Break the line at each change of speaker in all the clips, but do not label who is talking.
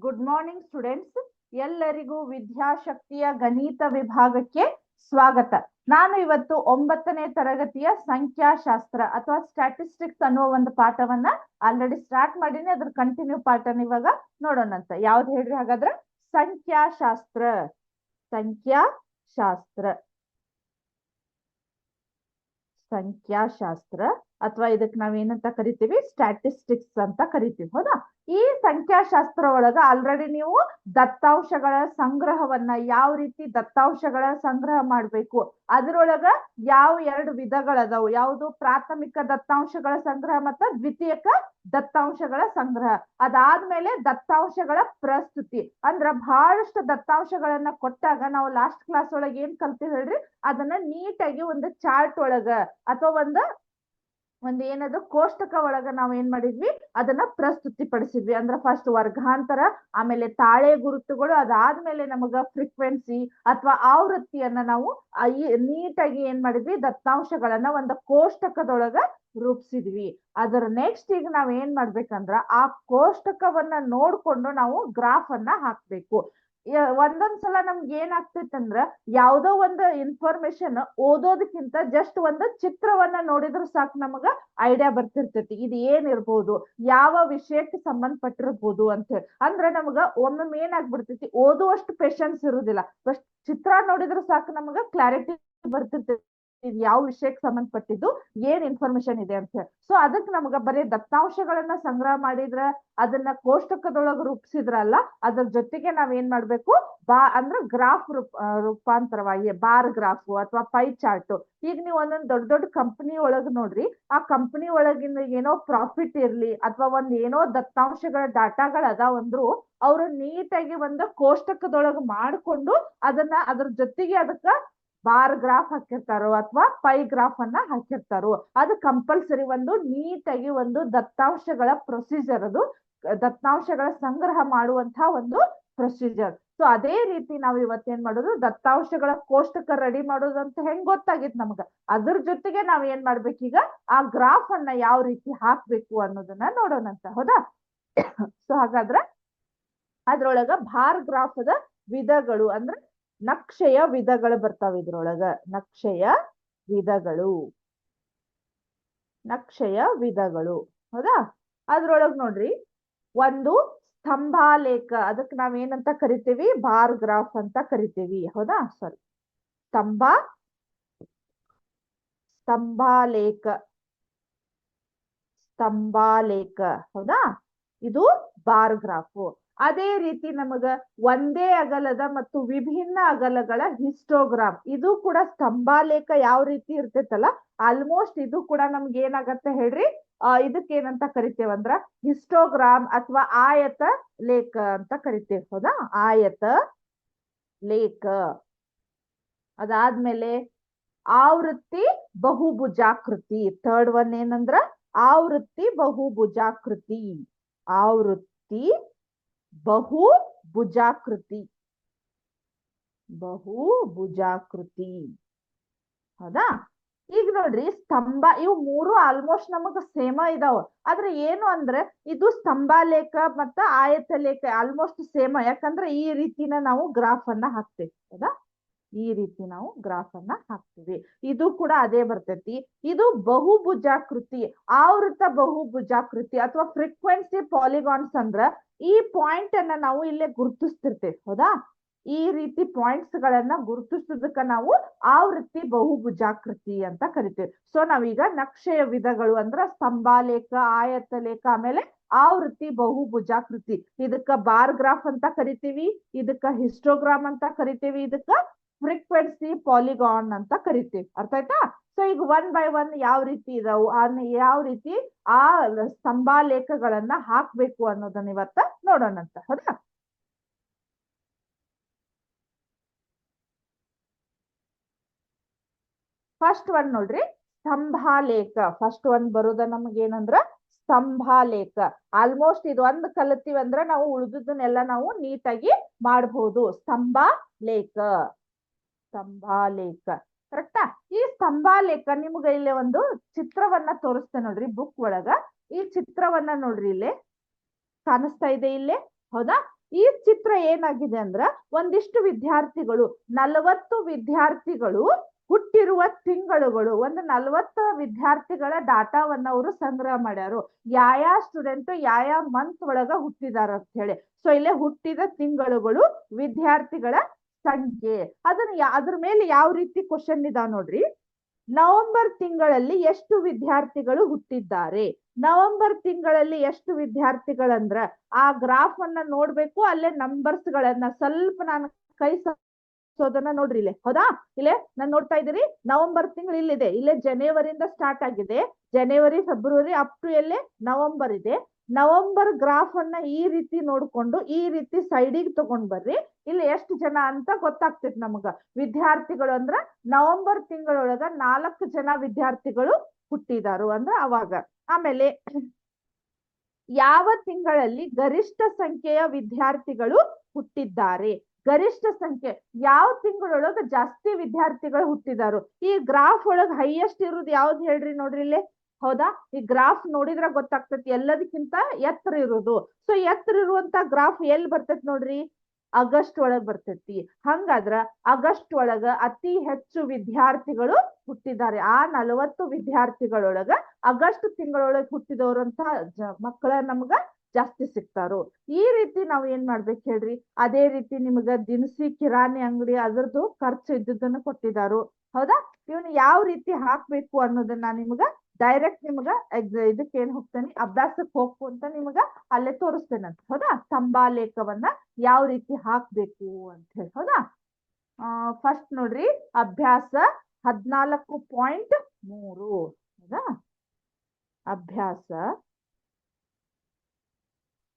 Good morning students. ಎಲ್ಲರಿಗೂ ವಿದ್ಯಾಶಕ್ತಿಯ ಗಣಿತ ವಿಭಾಗಕ್ಕೆ ಸ್ವಾಗತ. ನಾನು ಇವತ್ತು 9ನೇ ತರಗತಿಯ ಸಂಖ್ಯಾಶಾಸ್ತ್ರ ಅಥವಾ ಸ್ಟ್ಯಾಟಿಸ್ಟಿಕ್ಸ್ ಅನ್ನುವ ಒಂದು ಪಾಠವನ್ನ ಆಲ್ರೆಡಿ ಸ್ಟಾರ್ಟ್ ಮಾಡೀನಿ. ಅದ್ರ ಕಂಟಿನ್ಯೂ ಪಾಠನ ಇವಾಗ ನೋಡೋಣಂತ. ಯಾವ್ದು ಹೇಳ್ರಿ ಹಾಗಾದ್ರೆ? ಸಂಖ್ಯಾಶಾಸ್ತ್ರ. ಸಂಖ್ಯಾಶಾಸ್ತ್ರ ಸಂಖ್ಯಾಶಾಸ್ತ್ರ ಅಥವಾ ಇದಕ್ಕೆ ನಾವೇನಂತ ಕರಿತೀವಿ? ಸ್ಟ್ಯಾಟಿಸ್ಟಿಕ್ಸ್ ಅಂತ ಕರಿತೀವಿ. ಹೌದಾ? ಈ ಸಂಖ್ಯಾಶಾಸ್ತ್ರ ಒಳಗ ಆಲ್ರೆಡಿ ನೀವು ದತ್ತಾಂಶಗಳ ಸಂಗ್ರಹವನ್ನ, ಯಾವ ರೀತಿ ದತ್ತಾಂಶಗಳ ಸಂಗ್ರಹ ಮಾಡ್ಬೇಕು, ಅದರೊಳಗ ಯಾವ 2 ವಿಧಗಳದಾವು, ಯಾವುದು ಪ್ರಾಥಮಿಕ ದತ್ತಾಂಶಗಳ ಸಂಗ್ರಹ ಮತ್ತು ದ್ವಿತೀಯಕ ದತ್ತಾಂಶಗಳ ಸಂಗ್ರಹ. ಅದಾದ್ಮೇಲೆ ದತ್ತಾಂಶಗಳ ಪ್ರಸ್ತುತಿ. ಅಂದ್ರ ಬಹಳಷ್ಟು ದತ್ತಾಂಶಗಳನ್ನ ಕೊಟ್ಟಾಗ ನಾವು ಲಾಸ್ಟ್ ಕ್ಲಾಸ್ ಒಳಗೆ ಏನ್ ಕಲ್ತೀವಿ ಹೇಳ್ರಿ? ಅದನ್ನ ನೀಟಾಗಿ ಒಂದು ಚಾರ್ಟ್ ಒಳಗ ಅಥವಾ ಒಂದು ಏನದು ಕೋಷ್ಟಕ ಒಳಗ ನಾವ್ ಏನ್ ಮಾಡಿದ್ವಿ? ಅದನ್ನ ಪ್ರಸ್ತುತಿ ಪಡಿಸಿದ್ವಿ. ಅಂದ್ರೆ ಫಸ್ಟ್ ವರ್ಗಾಂತರ, ಆಮೇಲೆ ತಾಳೆ ಗುರುತುಗಳು, ಅದಾದ್ಮೇಲೆ ನಮಗ ಫ್ರೀಕ್ವೆನ್ಸಿ ಅಥವಾ ಆವೃತ್ತಿಯನ್ನ ನಾವು ನೀಟಾಗಿ ಏನ್ ಮಾಡಿದ್ವಿ? ದತ್ತಾಂಶಗಳನ್ನ ಒಂದು ಕೋಷ್ಟಕದೊಳಗ ರೂಪಿಸಿದ್ವಿ. ಅದರ ನೆಕ್ಸ್ಟ್ ಈಗ ನಾವ್ ಏನ್ ಮಾಡ್ಬೇಕಂದ್ರ ಆ ಕೋಷ್ಟಕವನ್ನ ನೋಡ್ಕೊಂಡು ನಾವು ಗ್ರಾಫ್ ಅನ್ನ ಹಾಕ್ಬೇಕು. ಒಂದೊಂದ್ಸಲ ನಮ್ಗೆ ಏನಾಗ್ತೈತಂದ್ರ ಯಾವ್ದೋ ಒಂದು ಇನ್ಫಾರ್ಮೇಶನ್ ಓದೋದಕ್ಕಿಂತ ಜಸ್ಟ್ ಒಂದು ಚಿತ್ರವನ್ನ ನೋಡಿದ್ರು ಸಾಕು, ನಮಗ ಐಡಿಯಾ ಬರ್ತಿರ್ತೈತಿ ಇದು ಏನಿರ್ಬೋದು, ಯಾವ ವಿಷಯಕ್ಕೆ ಸಂಬಂಧಪಟ್ಟಿರ್ಬೋದು ಅಂತ ಹೇಳಿ. ಅಂದ್ರೆ ನಮಗ ಒಮ್ಮೊಮ್ಮೆ ಏನಾಗ್ಬಿಡ್ತೈತಿ, ಓದುವಷ್ಟು ಪೇಶನ್ಸ್ ಇರುದಿಲ್ಲ, ಬಟ್ ಚಿತ್ರ ನೋಡಿದ್ರು ಸಾಕು ನಮಗ ಕ್ಲಾರಿಟಿ ಬರ್ತಿರ್ತೈತಿ ಇದು ಯಾವ ವಿಷಯಕ್ಕೆ ಸಂಬಂಧಪಟ್ಟಿದ್ದು, ಏನ್ ಇನ್ಫಾರ್ಮೇಶನ್ ಇದೆ ಅಂತ ಹೇಳಿ. ಸೊ ಅದಕ್ಕೆ ನಮಗ ಬರೀ ದತ್ತಾಂಶಗಳನ್ನ ಸಂಗ್ರಹ ಮಾಡಿದ್ರ, ಅದನ್ನ ಕೋಷ್ಟಕದೊಳಗ ರೂಪಿಸಿದ್ರಲ್ಲ, ಅದ್ರ ಜೊತೆಗೆ ನಾವ್ ಏನ್ ಮಾಡ್ಬೇಕು? ಅಂದ್ರೆ ಗ್ರಾಫ್ ರೂಪಾಂತರವಾಗಿ ಬಾರ್ ಗ್ರಾಫ್ ಅಥವಾ ಪೈ ಚಾರ್ಟ್. ಈಗ ನೀವು ಒಂದೊಂದ್ ದೊಡ್ಡ ದೊಡ್ಡ ಕಂಪನಿ ಒಳಗ್ ನೋಡ್ರಿ, ಆ ಕಂಪನಿ ಒಳಗಿನ ಏನೋ ಪ್ರಾಫಿಟ್ ಇರ್ಲಿ ಅಥವಾ ಒಂದ್ ಏನೋ ದತ್ತಾಂಶಗಳ ಡಾಟಾಗಳ ಅದಾವಂದ್ರು ಅವ್ರು ನೀಟಾಗಿ ಒಂದು ಕೋಷ್ಟಕದೊಳಗ ಮಾಡ್ಕೊಂಡು ಅದನ್ನ ಅದ್ರ ಜೊತೆಗೆ ಅದಕ್ಕ ಬಾರ್ ಗ್ರಾಫ್ ಹಾಕಿರ್ತಾರೋ ಅಥವಾ ಪೈ ಗ್ರಾಫ್ ಅನ್ನ ಹಾಕಿರ್ತಾರೋ. ಅದು ಕಂಪಲ್ಸರಿ ಒಂದು ನೀಟಾಗಿ ಒಂದು ದತ್ತಾಂಶಗಳ ಪ್ರೊಸೀಜರ್, ಅದು ದತ್ತಾಂಶಗಳ ಸಂಗ್ರಹ ಮಾಡುವಂತಹ ಒಂದು ಪ್ರೊಸೀಜರ್. ಸೊ ಅದೇ ರೀತಿ ನಾವು ಇವತ್ತೇನ್ ಮಾಡೋದು? ದತ್ತಾಂಶಗಳ ಕೋಷ್ಟಕ ರೆಡಿ ಮಾಡೋದು ಅಂತ ಹೆಂಗ್ ಗೊತ್ತಾಗಿತ್ತು ನಮ್ಗ, ಅದ್ರ ಜೊತೆಗೆ ನಾವ್ ಏನ್ ಮಾಡ್ಬೇಕೀಗ? ಆ ಗ್ರಾಫ್ ಅನ್ನ ಯಾವ ರೀತಿ ಹಾಕ್ಬೇಕು ಅನ್ನೋದನ್ನ ನೋಡೋಣಂತ. ಹೌದಾ? ಸೊ ಹಾಗಾದ್ರೆ ಅದ್ರೊಳಗ ಬಾರ್ ಗ್ರಾಫದ ವಿಧಗಳು ಅಂದ್ರೆ ನಕ್ಷೆಯ ವಿಧಗಳು ಬರ್ತಾವ ಇದ್ರೊಳಗ. ನಕ್ಷೆಯ ವಿಧಗಳು. ಹೌದಾ? ಅದ್ರೊಳಗ್ ನೋಡ್ರಿ, ಒಂದು ಸ್ತಂಭಾಲೇಖ, ಅದಕ್ಕೆ ನಾವೇನಂತ ಕರಿತೀವಿ? ಬಾರ್ ಗ್ರಾಫ್ ಅಂತ ಕರಿತೀವಿ. ಹೌದಾ? ಸಾರಿ, ಸ್ತಂಭಾಲೇಖ. ಹೌದಾ? ಇದು ಬಾರ್ ಗ್ರಾಫ್. ಅದೇ ರೀತಿ ನಮಗ ಒಂದೇ ಅಗಲದ ಮತ್ತು ವಿಭಿನ್ನ ಅಗಲಗಳ ಹಿಸ್ಟೋಗ್ರಾಮ್, ಇದು ಕೂಡ ಸ್ತಂಭಾಲೇಖ ಯಾವ ರೀತಿ ಇರ್ತೈತಲ್ಲ, ಆಲ್ಮೋಸ್ಟ್ ಇದು ಕೂಡ ನಮ್ಗೆ ಏನಾಗತ್ತೆ ಹೇಳ್ರಿ? ಇದಕ್ಕೆ ಏನಂತ ಕರಿತೇವಂದ್ರ ಹಿಸ್ಟೋಗ್ರಾಮ್ ಅಥವಾ ಆಯತ ಲೇಖ ಅಂತ ಕರಿತೇವೆ. ಹೌದಾ? ಆಯತ ಲೇಖ. ಅದಾದ್ಮೇಲೆ ಆವೃತ್ತಿ ಬಹುಭುಜಾಕೃತಿ. ಥರ್ಡ್ ಒನ್ ಏನಂದ್ರ ಆವೃತ್ತಿ ಬಹುಭುಜಾಕೃತಿ. ಹೌದಾ? ಈಗ ನೋಡ್ರಿ, ಸ್ತಂಭ, ಇವು ಮೂರು ಆಲ್ಮೋಸ್ಟ್ ನಮಗ ಸೇಮ ಇದಾವ. ಆದ್ರೆ ಏನು ಅಂದ್ರೆ ಇದು ಸ್ತಂಭಾಲೇಖ ಮತ್ತ ಆಯತ ಲೇಖ ಆಲ್ಮೋಸ್ಟ್ ಸೇಮ. ಯಾಕಂದ್ರೆ ಈ ರೀತಿನ ನಾವು ಗ್ರಾಫ್ ಅನ್ನ ಹಾಕ್ತೇವೆ. ಹೌದಾ? ಈ ರೀತಿ ನಾವು ಗ್ರಾಫ್ ಅನ್ನ ಹಾಕ್ತಿವಿ. ಇದು ಕೂಡ ಅದೇ ಬರ್ತೈತಿ. ಇದು ಬಹುಭುಜಾಕೃತಿ, ಆವೃತ್ತ ಬಹುಭುಜಾಕೃತಿ ಅಥವಾ ಫ್ರೀಕ್ವೆನ್ಸಿ ಪಾಲಿಗಾನ್ಸ್ ಅಂದ್ರ ಈ ಪಾಯಿಂಟ್ ಅನ್ನ ನಾವು ಇಲ್ಲೇ ಗುರುತಿಸ್ತಿರ್ತೇವೆ. ಹೌದಾ? ಈ ರೀತಿ ಪಾಯಿಂಟ್ಸ್ ಗಳನ್ನ ಗುರುತಿಸೋದಕ್ಕ ನಾವು ಆವೃತ್ತಿ ಬಹುಭುಜಾಕೃತಿ ಅಂತ ಕರಿತೇವೆ. ಸೊ ನಾವೀಗ ನಕ್ಷೆಯ ವಿಧಗಳು ಅಂದ್ರ ಸ್ತಂಭಾಲೇಖ, ಆಯತ ಲೇಖ, ಆಮೇಲೆ ಆವೃತ್ತಿ ಬಹುಭುಜಾಕೃತಿ. ಇದಕ್ಕ ಬಾರ್ ಗ್ರಾಫ್ ಅಂತ ಕರಿತೀವಿ, ಇದಕ್ಕ ಹಿಸ್ಟೋಗ್ರಾಮ್ ಅಂತ ಕರಿತೀವಿ, ಇದಕ್ಕ ಫ್ರೀಕ್ವೆನ್ಸಿ ಪಾಲಿಗಾನ್ ಅಂತ ಕರಿತೀವಿ. ಅರ್ಥ ಆಯ್ತಾ? ಸೊ ಈಗ 1 by 1 ಯಾವ ರೀತಿ ಇದಾವು, ಯಾವ ರೀತಿ ಆ ಸ್ತಂಭಾಲೇಖಗಳನ್ನ ಹಾಕ್ಬೇಕು ಅನ್ನೋದನ್ನ ಇವತ್ತ ನೋಡೋಣಂತ. ಹೌದಾ? ಫಸ್ಟ್ ಒನ್ ನೋಡ್ರಿ, ಸ್ತಂಭಾಲೇಖ. ಫಸ್ಟ್ ಒನ್ ಬರೋದ ನಮಗೇನಂದ್ರ ಸ್ತಂಭಾಲೇಖ. ಆಲ್ಮೋಸ್ಟ್ ಇದು ಒಂದು ಕಲಿತೀವಂದ್ರ ನಾವು ಉಳಿದುದನ್ನೆಲ್ಲ ನಾವು ನೀಟಾಗಿ ಮಾಡಬಹುದು. ಸ್ತಂಭಾಲೇಖ. ಕರೆಕ್ಟಾ? ಈ ಸ್ತಂಭಾಲೇಖ ನಿಮ್ಗೆ ಇಲ್ಲಿ ಒಂದು ಚಿತ್ರವನ್ನ ತೋರಿಸ್ತೇನೆ ನೋಡ್ರಿ ಬುಕ್ ಒಳಗ. ಈ ಚಿತ್ರವನ್ನ ನೋಡ್ರಿ, ಇಲ್ಲೇ ಕಾಣಿಸ್ತಾ ಇದೆ ಇಲ್ಲೇ. ಹೌದಾ? ಈ ಚಿತ್ರ ಏನಾಗಿದೆ ಅಂದ್ರ ಒಂದಿಷ್ಟು ವಿದ್ಯಾರ್ಥಿಗಳು 40 ವಿದ್ಯಾರ್ಥಿಗಳು ಹುಟ್ಟಿರುವ ತಿಂಗಳುಗಳು, ಒಂದು 40 ವಿದ್ಯಾರ್ಥಿಗಳ ಡಾಟಾವನ್ನ ಅವರು ಸಂಗ್ರಹ ಮಾಡ್ಯಾರು. ಯಾವ ಸ್ಟೂಡೆಂಟ್ ಯಾವ ಮಂತ್ ಒಳಗ ಹುಟ್ಟಿದಾರ ಅಂತ ಹೇಳಿ. ಸೊ ಇಲ್ಲೇ ಹುಟ್ಟಿದ ತಿಂಗಳುಗಳು, ವಿದ್ಯಾರ್ಥಿಗಳ ಸಂಖ್ಯೆ. ಅದ್ರ ಮೇಲೆ ಯಾವ ರೀತಿ ಕ್ವಶನ್ ಇದಾವ ನೋಡ್ರಿ. ನವೆಂಬರ್ ತಿಂಗಳಲ್ಲಿ ಎಷ್ಟು ವಿದ್ಯಾರ್ಥಿಗಳು ಹುಟ್ಟಿದ್ದಾರೆ? ನವೆಂಬರ್ ತಿಂಗಳಲ್ಲಿ ಎಷ್ಟು ವಿದ್ಯಾರ್ಥಿಗಳಂದ್ರ ಆ ಗ್ರಾಫ್ ಅನ್ನ ನೋಡ್ಬೇಕು. ಅಲ್ಲೇ ನಂಬರ್ಸ್ ಗಳನ್ನ ಸ್ವಲ್ಪ ನಾನು ಕೈ ಸೋದನ್ನ ನೋಡ್ರಿ ಇಲ್ಲೇ. ಹೌದಾ? ಇಲ್ಲೇ ನಾನು ನೋಡ್ತಾ ಇದ್ದೀರಿ, ನವೆಂಬರ್ ತಿಂಗಳು ಇಲ್ಲಿದೆ. ಇಲ್ಲೇ ಜನವರಿಯಿಂದ ಸ್ಟಾರ್ಟ್ ಆಗಿದೆ. ಜನವರಿ, ಫೆಬ್ರವರಿ ಅಪ್ ಟು ಎಲ್ಲೇ ನವೆಂಬರ್ ಇದೆ. ನವೆಂಬರ್ ಗ್ರಾಫ್ ಅನ್ನ ಈ ರೀತಿ ನೋಡ್ಕೊಂಡು ಈ ರೀತಿ ಸೈಡಿಗೆ ತಗೊಂಡ್ ಬರ್ರಿ. ಇಲ್ಲಿ ಎಷ್ಟು ಜನ ಅಂತ ಗೊತ್ತಾಗ್ತೈತಿ ನಮಗ. ವಿದ್ಯಾರ್ಥಿಗಳು ಅಂದ್ರ ನವೆಂಬರ್ ತಿಂಗಳೊಳಗ 4 ಜನ ವಿದ್ಯಾರ್ಥಿಗಳು ಹುಟ್ಟಿದಾರು ಅಂದ್ರ ಅವಾಗ. ಆಮೇಲೆ ಯಾವ ತಿಂಗಳಲ್ಲಿ ಗರಿಷ್ಠ ಸಂಖ್ಯೆಯ ವಿದ್ಯಾರ್ಥಿಗಳು ಹುಟ್ಟಿದ್ದಾರೆ? ಗರಿಷ್ಠ ಸಂಖ್ಯೆ ಯಾವ ತಿಂಗಳೊಳಗ ಜಾಸ್ತಿ ವಿದ್ಯಾರ್ಥಿಗಳು ಹುಟ್ಟಿದಾರು? ಈ ಗ್ರಾಫ್ ಒಳಗ ಹೈಯೆಸ್ಟ್ ಇರುದು ಯಾವ್ದು ಹೇಳ್ರಿ ನೋಡ್ರಿ ಇಲ್ಲೇ. ಹೌದಾ? ಈ ಗ್ರಾಫ್ ನೋಡಿದ್ರ ಗೊತ್ತಾಗ್ತೈತಿ ಎಲ್ಲದಕ್ಕಿಂತ ಎತ್ತರ ಇರುವುದು. ಸೊ ಎತ್ತರ ಇರುವಂತ ಗ್ರಾಫ್ ಎಲ್ಲಿ ಬರ್ತೈತಿ ನೋಡ್ರಿ? ಆಗಸ್ಟ್ ಒಳಗ್ ಬರ್ತೈತಿ. ಹಂಗಾದ್ರ ಆಗಸ್ಟ್ ಒಳಗ ಅತಿ ಹೆಚ್ಚು ವಿದ್ಯಾರ್ಥಿಗಳು ಹುಟ್ಟಿದ್ದಾರೆ. ಆ 40 ವಿದ್ಯಾರ್ಥಿಗಳೊಳಗ ಆಗಸ್ಟ್ ತಿಂಗಳೊಳಗೆ ಹುಟ್ಟಿದವರಂತ ಮಕ್ಕಳ ನಮ್ಗ ಜಾಸ್ತಿ ಸಿಗ್ತಾರು. ಈ ರೀತಿ ನಾವ್ ಏನ್ ಮಾಡ್ಬೇಕು ಹೇಳ್ರಿ. ಅದೇ ರೀತಿ ನಿಮ್ಗ ದಿನಸಿ ಕಿರಾಣಿ ಅಂಗಡಿ ಅದ್ರದ್ದು ಖರ್ಚು ಇದ್ದುದನ್ನ ಕೊಟ್ಟಿದಾರು. ಹೌದಾ? ಇವನ್ ಯಾವ ರೀತಿ ಹಾಕ್ಬೇಕು ಅನ್ನೋದನ್ನ ನಿಮ್ಗ ಡೈರೆಕ್ಟ್ ನಿಮ್ಗ ಇದಕ್ಕೆ ಏನ್ ಹೋಗ್ತೇನೆ, ಅಭ್ಯಾಸಕ್ಕೆ ಹೋಗ್ಕು ಅಂತ ನಿಮ್ಗ ಅಲ್ಲೇ ತೋರಿಸ್ತೇನಂತ. ಹೌದಾ? ಸ್ತಂಭಾಲೇಖವನ್ನ ಯಾವ ರೀತಿ ಹಾಕ್ಬೇಕು ಅಂತ ಹೇಳಿ. ಹೌದಾ? ಫಸ್ಟ್ ನೋಡ್ರಿ, ಅಭ್ಯಾಸ 14.3. ಹೌದಾ? ಅಭ್ಯಾಸ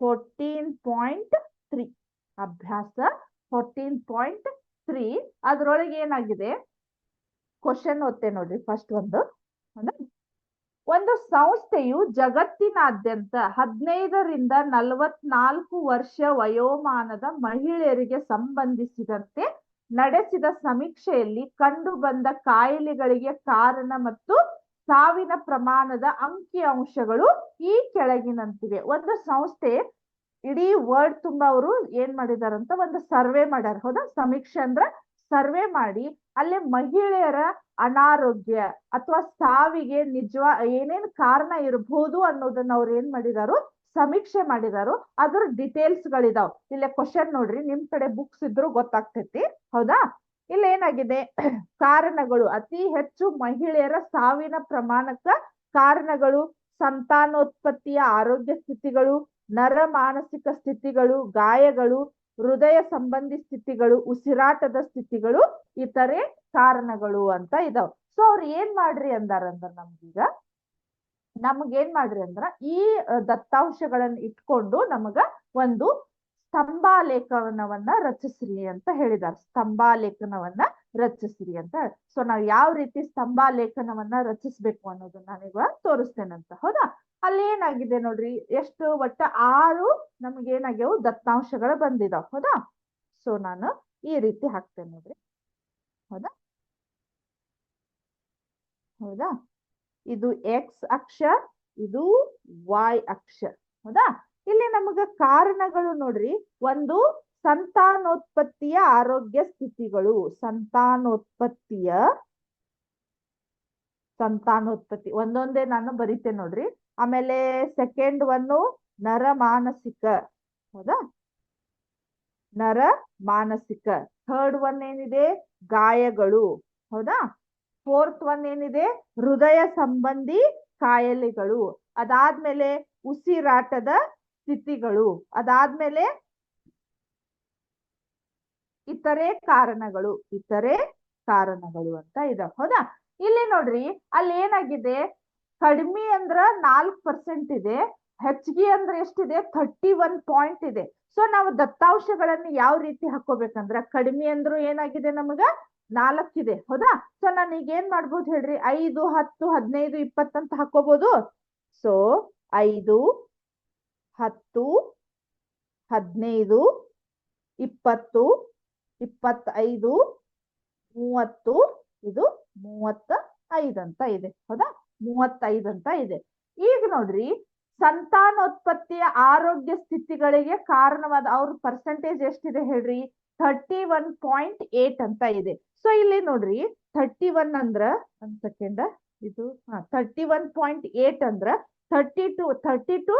14.3. ಅಭ್ಯಾಸ 14.3 ಅದ್ರೊಳಗೆ ಏನಾಗಿದೆ ಕ್ವಶನ್ ಓದ್ತೆ ನೋಡ್ರಿ. ಫಸ್ಟ್ ಒಂದು ಸಂಸ್ಥೆಯು ಜಗತ್ತಿನಾದ್ಯಂತ 15ರಿಂದ 44 ವರ್ಷ ವಯೋಮಾನದ ಮಹಿಳೆಯರಿಗೆ ಸಂಬಂಧಿಸಿದಂತೆ ನಡೆಸಿದ ಸಮೀಕ್ಷೆಯಲ್ಲಿ ಕಂಡು ಬಂದ ಕಾಯಿಲೆಗಳಿಗೆ ಕಾರಣ ಮತ್ತು ಸಾವಿನ ಪ್ರಮಾಣದ ಅಂಕಿಅಂಶಗಳು ಈ ಕೆಳಗಿನಂತಿವೆ. ಒಂದು ಸಂಸ್ಥೆ ಇಡೀ ವರ್ಲ್ಡ್ ತುಂಬಾ ಅವರು ಏನ್ ಮಾಡಿದಾರಂತ ಒಂದು ಸರ್ವೆ ಮಾಡ್ಯಾರ. ಹೌದಾ? ಸಮೀಕ್ಷೆ ಅಂದ್ರ ಸರ್ವೆ ಮಾಡಿ ಅಲ್ಲೇ ಮಹಿಳೆಯರ ಅನಾರೋಗ್ಯ ಅಥವಾ ಸಾವಿಗೆ ಏನೇನ್ ಕಾರಣ ಇರಬಹುದು ಅನ್ನೋದನ್ನ ಅವ್ರು ಏನ್ ಮಾಡಿದಾರು, ಸಮೀಕ್ಷೆ ಮಾಡಿದಾರು. ಅದ್ರ ಡಿಟೇಲ್ಸ್ ಗಳಿದಾವ್. ಇಲ್ಲೇ ಕ್ವಶನ್ ನೋಡ್ರಿ, ನಿಮ್ ಕಡೆ ಬುಕ್ಸ್ ಇದ್ರು ಗೊತ್ತಾಗ್ತೈತಿ. ಹೌದಾ? ಇಲ್ಲಿ ಏನಾಗಿದೆ, ಕಾರಣಗಳು ಅತಿ ಹೆಚ್ಚು ಮಹಿಳೆಯರ ಸಾವಿನ ಪ್ರಮಾಣಕ್ಕ ಕಾರಣಗಳು: ಸಂತಾನೋತ್ಪತ್ತಿಯ ಆರೋಗ್ಯ ಸ್ಥಿತಿಗಳು, ನರ ಮಾನಸಿಕ ಸ್ಥಿತಿಗಳು, ಗಾಯಗಳು, ಹೃದಯ ಸಂಬಂಧಿ ಸ್ಥಿತಿಗಳು, ಉಸಿರಾಟದ ಸ್ಥಿತಿಗಳು, ಇತರೆ ಕಾರಣಗಳು ಅಂತ ಇದಾವ್. ಸೊ ಅವ್ರು ಏನ್ ಮಾಡ್ರಿ ಅಂದಾರಂದ್ರ ನಮ್ಗೇನ್ ಮಾಡ್ರಿ ಅಂದ್ರ ಈ ದತ್ತಾಂಶಗಳನ್ನ ಇಟ್ಕೊಂಡು ನಮಗ ಒಂದು ಸ್ತಂಭಾಲೇಖನವನ್ನ ರಚಿಸ್ರಿ ಅಂತ ಹೇಳಿದಾರೆ. ಸ್ತಂಭಾಲೇಖನವನ್ನ ರಚಿಸ್ರಿ ಅಂತ. ಸೊ ನಾವ್ ಯಾವ ರೀತಿ ಸ್ತಂಭಾಲೇಖನವನ್ನ ರಚಿಸ್ಬೇಕು ಅನ್ನೋದನ್ನ ನಾನೀಗ ತೋರಿಸ್ತೇನಂತ. ಹೌದಾ? ಅಲ್ಲಿ ಏನಾಗಿದೆ ನೋಡ್ರಿ, ಎಷ್ಟು ಒಟ್ಟ 6 ನಮ್ಗೇನಾಗ್ಯಾವು ದತ್ತಾಂಶಗಳು ಬಂದಿದಾವ್. ಹೌದಾ? ಸೊ ನಾನು ಈ ರೀತಿ ಹಾಕ್ತೇನೆ ನೋಡ್ರಿ. ಹೌದಾ? ಹೌದಾ? ಇದು ಎಕ್ಸ್ ಅಕ್ಷ, ಇದು ವೈ ಅಕ್ಷ. ಹೌದಾ? ಇಲ್ಲಿ ನಮಗ ಕಾರಣಗಳು ನೋಡ್ರಿ, ಒಂದು ಸಂತಾನೋತ್ಪತ್ತಿಯ ಆರೋಗ್ಯ ಸ್ಥಿತಿಗಳು, ಸಂತಾನೋತ್ಪತ್ತಿ ಒಂದೊಂದೇ ನಾನು ಬರಿತೇನೆ ನೋಡ್ರಿ. ಆಮೇಲೆ ಸೆಕೆಂಡ್ ಒಂದು ನರ ಮಾನಸಿಕ. ಹೌದಾ? ನರ ಮಾನಸಿಕ. ಥರ್ಡ್ ಒನ್ ಏನಿದೆ, ಗಾಯಗಳು. ಹೌದಾ? ಫೋರ್ತ್ ಒನ್ ಏನಿದೆ, ಹೃದಯ ಸಂಬಂಧಿ ಕಾಯಿಲೆಗಳು. ಅದಾದ್ಮೇಲೆ ಉಸಿರಾಟದ ಸ್ಥಿತಿಗಳು. ಅದಾದ್ಮೇಲೆ ಇತರೆ ಕಾರಣಗಳು ಅಂತ ಇದಾವೆ. ಹೌದಾ? ಇಲ್ಲಿ ನೋಡ್ರಿ, ಅಲ್ಲಿ ಏನಾಗಿದೆ, ಕಡಿಮೆ ಅಂದ್ರ 4% ಇದೆ, ಹೆಚ್ಚಿಗೆ ಅಂದ್ರೆ ಎಷ್ಟಿದೆ, 31 ಪಾಯಿಂಟ್ ಇದೆ. ಸೊ ನಾವು ದತ್ತಾಂಶಗಳನ್ನ ಯಾವ ರೀತಿ ಹಾಕೋಬೇಕಂದ್ರ, ಕಡಿಮೆ ಅಂದ್ರೂ ಏನಾಗಿದೆ ನಮಗ 4 ಇದೆ. ಹೌದಾ? ಸೊ ನಾನು ಈಗ ಏನ್ ಮಾಡ್ಬೋದು ಹೇಳ್ರಿ, 5, 10, 15, 20 ಅಂತ ಹಾಕೋಬಹುದು. ಸೊ 5, 10, 15, 20, 25, 30, ಇದು 35 ಅಂತ ಇದೆ. ಹೌದಾ? 35 ಅಂತ ಇದೆ. ಈಗ ನೋಡ್ರಿ, ಸಂತಾನೋತ್ಪತ್ತಿಯ ಆರೋಗ್ಯ ಸ್ಥಿತಿಗಳಿಗೆ ಕಾರಣವಾದ ಅವ್ರ ಪರ್ಸೆಂಟೇಜ್ ಎಷ್ಟಿದೆ ಹೇಳ್ರಿ 31.8 ಅಂತ ಇದೆ. ಸೊ ಇಲ್ಲಿ ನೋಡ್ರಿ 31 ಅಂದ್ರ ಒಂದ್ ಸೆಕೆಂಡ್ ಇದು 31.8 ಅಂದ್ರ 32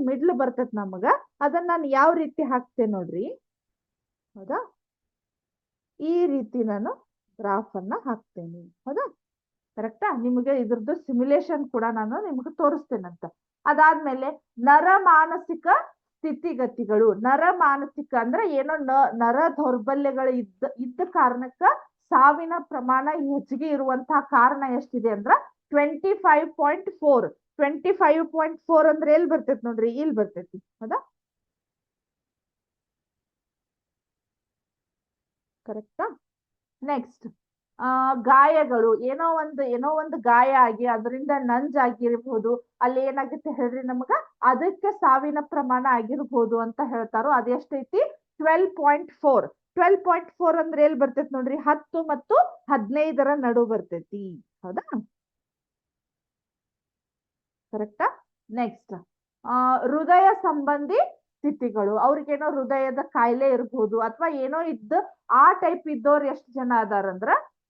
ಮಿಡ್ಲ್ ಬರ್ತೈತ್ ನಮಗ. ಅದನ್ನ ನಾನು ಯಾವ ರೀತಿ ಹಾಕ್ತೇನೆ ನೋಡ್ರಿ, ಹೌದಾ, ಈ ರೀತಿ ನಾನು ಗ್ರಾಫ್ ಅನ್ನ ಹಾಕ್ತೇನೆ. ಹೌದಾ, ಕರೆಕ್ಟಾ? ನಿಮಗೆ ಇದ್ರದ್ದು ಸಿಮ್ಯುಲೇಷನ್ ಕೂಡ ನಾನು ನಿಮ್ಗೆ ತೋರಿಸ್ತೇನಂತ. ಅದಾದ್ಮೇಲೆ ನರ ಮಾನಸಿಕ ಸ್ಥಿತಿಗತಿಗಳು. ನರ ಮಾನಸಿಕ ಅಂದ್ರೆ ಏನೋ ನರ ದೌರ್ಬಲ್ಯಗಳು ಇದ್ದ ಕಾರಣಕ್ಕ ಸಾವಿನ ಪ್ರಮಾಣ ಹೆಚ್ಚಿಗೆ ಇರುವಂತಹ ಕಾರಣ ಎಷ್ಟಿದೆ ಅಂದ್ರ 25.4. 25.4 ಅಂದ್ರೆ ಎಲ್ಲಿ ಬರ್ತೈತಿ ನೋಡ್ರಿ, ಇಲ್ಲಿ ಬರ್ತೈತಿ. ಹೌದಾ, ಕರೆಕ್ಟಾ? ನೆಕ್ಸ್ಟ್ ಗಾಯಗಳು. ಏನೋ ಒಂದು ಗಾಯ ಆಗಿ ಅದರಿಂದ ನಂಜಾಗಿರ್ಬಹುದು, ಅಲ್ಲಿ ಏನಾಗುತ್ತೆ ಹೇಳ್ರಿ ನಮಗ, ಅದಕ್ಕೆ ಸಾವಿನ ಪ್ರಮಾಣ ಆಗಿರ್ಬೋದು ಅಂತ ಹೇಳ್ತಾರೋ. ಅದೆಷ್ಟೈತಿ 12.4. 12.4 ಅಂದ್ರೆ ಎಲ್ಲಿ ಬರ್ತೈತಿ ನೋಡ್ರಿ, 10 ಮತ್ತು 15ರ ನಡು ಬರ್ತೈತಿ. ಹೌದಾ, ಕರೆಕ್ಟಾ? ನೆಕ್ಸ್ಟ್ ಹೃದಯ ಸಂಬಂಧಿ ಸ್ಥಿತಿಗಳು. ಅವ್ರಿಗೇನೋ ಹೃದಯದ ಕಾಯಿಲೆ ಇರ್ಬೋದು ಅಥವಾ ಏನೋ ಆ ಟೈಪ್ ಇದ್ದವ್ರು ಎಷ್ಟು ಜನ ಅದಾರಂದ್ರ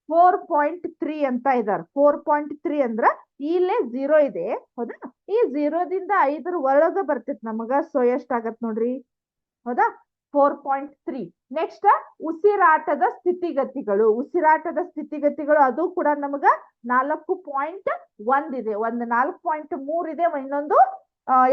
4.3 ಅಂತ ಇದಾರೆ. 4.3 ಅಂದ್ರ ಇಲ್ಲೇ 0 ಇದೆ. ಹೌದಾ, ಈ 0ದಿಂದ 5 ಒಳಗ ಬರ್ತೈತಿ ನಮಗ. ಸೊ ಎಷ್ಟಾಗತ್ ನೋಡ್ರಿ, ಹೌದಾ, 4.3. ನೆಕ್ಸ್ಟ್ ಉಸಿರಾಟದ ಸ್ಥಿತಿಗತಿಗಳು. ಉಸಿರಾಟದ ಸ್ಥಿತಿಗತಿಗಳು ಅದು ಕೂಡ ನಮಗ 4.1 ಇದೆ. ಒಂದು 4.3 ಇದೆ, ಇನ್ನೊಂದು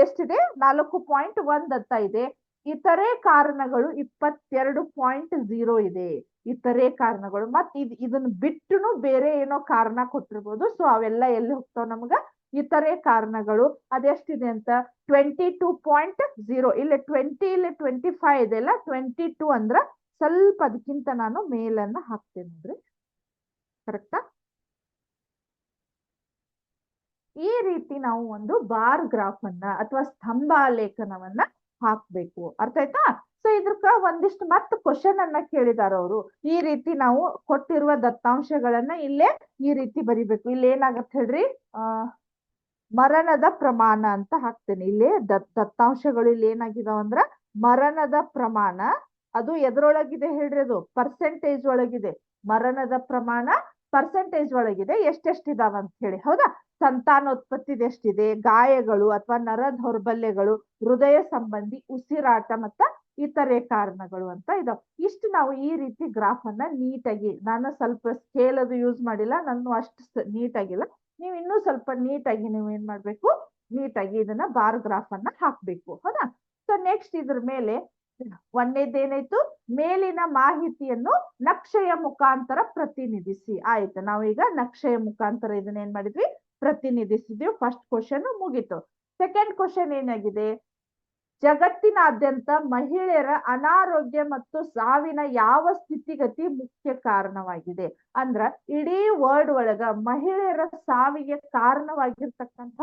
ಎಷ್ಟಿದೆ 4.1 ಅಂತ ಇದೆ. ಇತರೆ ಕಾರಣಗಳು 22.0 ಇದೆ. ಇತರೆ ಕಾರಣಗಳು ಮತ್ತೆ ಇದನ್ನ ಬಿಟ್ಟುನು ಬೇರೆ ಏನೋ ಕಾರಣ ಕೊಟ್ಟಿರ್ಬೋದು. ಸೊ ಅವೆಲ್ಲ ಎಲ್ಲಿ ಹೋಗ್ತಾವ ನಮಗ, ಇತರೆ ಕಾರಣಗಳು. ಅದೆಷ್ಟಿದೆ ಅಂತ 22.0. ಇಲ್ಲಿ 20, ಇಲ್ಲಿ 25 ಇದೆ ಅಲ್ಲ. 22 ಅಂದ್ರ ಸ್ವಲ್ಪ ಅದಕ್ಕಿಂತ ನಾನು ಮೇಲನ್ನ ಹಾಕ್ತೇನೆ ನೋಡ್ರಿ, ಕರೆಕ್ಟಾ? ಈ ರೀತಿ ನಾವು ಒಂದು ಬಾರ್ ಗ್ರಾಫ್ ಅನ್ನ ಅಥವಾ ಸ್ತಂಭಾಲೇಖನವನ್ನ ಹಾಕ್ಬೇಕು. ಅರ್ಥ ಆಯ್ತಾ? ಸೊ ಇದಕ್ಕ ಒಂದಿಷ್ಟು ಮತ್ತೆ ಕ್ವಶನ್ ಅನ್ನ ಕೇಳಿದಾರ ಅವರು. ಈ ರೀತಿ ನಾವು ಕೊಟ್ಟಿರುವ ದತ್ತಾಂಶಗಳನ್ನ ಇಲ್ಲೇ ಈ ರೀತಿ ಬರಿಬೇಕು. ಇಲ್ಲಿ ಏನಾಗತ್ತೆ ಹೇಳ್ರಿ, ಮರಣದ ಪ್ರಮಾಣ ಅಂತ ಹಾಕ್ತೇನೆ. ಇಲ್ಲಿ ದತ್ತಾಂಶಗಳು ಇಲ್ಲಿ ಏನಾಗಿದಾವ ಅಂದ್ರ ಮರಣದ ಪ್ರಮಾಣ. ಅದು ಎದ್ರೊಳಗಿದೆ ಹೇಳ್ರಿ, ಅದು ಪರ್ಸೆಂಟೇಜ್ ಒಳಗಿದೆ. ಮರಣದ ಪ್ರಮಾಣ ಪರ್ಸೆಂಟೇಜ್ ಒಳಗಿದೆ, ಎಷ್ಟೆಷ್ಟಿದಾವ ಅಂತ ಹೇಳಿ. ಹೌದಾ, ಸಂತಾನೋತ್ಪತ್ತಿದ ಎಷ್ಟಿದೆ, ಗಾಯಗಳು ಅಥವಾ ನರ ದೌರ್ಬಲ್ಯಗಳು, ಹೃದಯ ಸಂಬಂಧಿ, ಉಸಿರಾಟ ಮತ್ತ ಇತರೆ ಕಾರಣಗಳು ಅಂತ ಇದಾವ. ಇಷ್ಟು ನಾವು ಈ ರೀತಿ ಗ್ರಾಫ್ ಅನ್ನ ನೀಟಾಗಿ, ನಾನು ಸ್ವಲ್ಪ ಸ್ಕೇಲ್ ಅದು ಯೂಸ್ ಮಾಡಿಲ್ಲ, ನಾನು ಅಷ್ಟು ನೀಟಾಗಿಲ್ಲ. ನೀವು ಇನ್ನೂ ಸ್ವಲ್ಪ ನೀಟಾಗಿ ನೀವು ಏನ್ ಮಾಡ್ಬೇಕು, ನೀಟಾಗಿ ಇದನ್ನ ಬಾರ್ ಗ್ರಾಫ್ ಅನ್ನ ಹಾಕ್ಬೇಕು. ಹೌದಾ, ಸೊ ನೆಕ್ಸ್ಟ್ ಇದ್ರ ಮೇಲೆ ಒಂದೇದೇನಾಯ್ತು, ಮೇಲಿನ ಮಾಹಿತಿಯನ್ನು ನಕ್ಷೆಯ ಮುಖಾಂತರ ಪ್ರತಿನಿಧಿಸಿ. ಆಯ್ತು, ನಾವೀಗ ನಕ್ಷೆಯ ಮುಖಾಂತರ ಇದನ್ನ ಏನ್ ಮಾಡಿದ್ವಿ, ಪ್ರತಿನಿಧಿಸಿದ್ವಿ. ಫಸ್ಟ್ ಕ್ವಶನ್ ಮುಗೀತು. ಸೆಕೆಂಡ್ ಕ್ವಶನ್ ಏನಾಗಿದೆ, ಜಗತ್ತಿನಾದ್ಯಂತ ಮಹಿಳೆಯರ ಅನಾರೋಗ್ಯ ಮತ್ತು ಸಾವಿನ ಯಾವ ಸ್ಥಿತಿಗತಿ ಮುಖ್ಯ ಕಾರಣವಾಗಿದೆ? ಅಂದ್ರ ಇಡೀ ವರ್ಲ್ಡ್ ಒಳಗ ಮಹಿಳೆಯರ ಸಾವಿಗೆ ಕಾರಣವಾಗಿರ್ತಕ್ಕಂಥ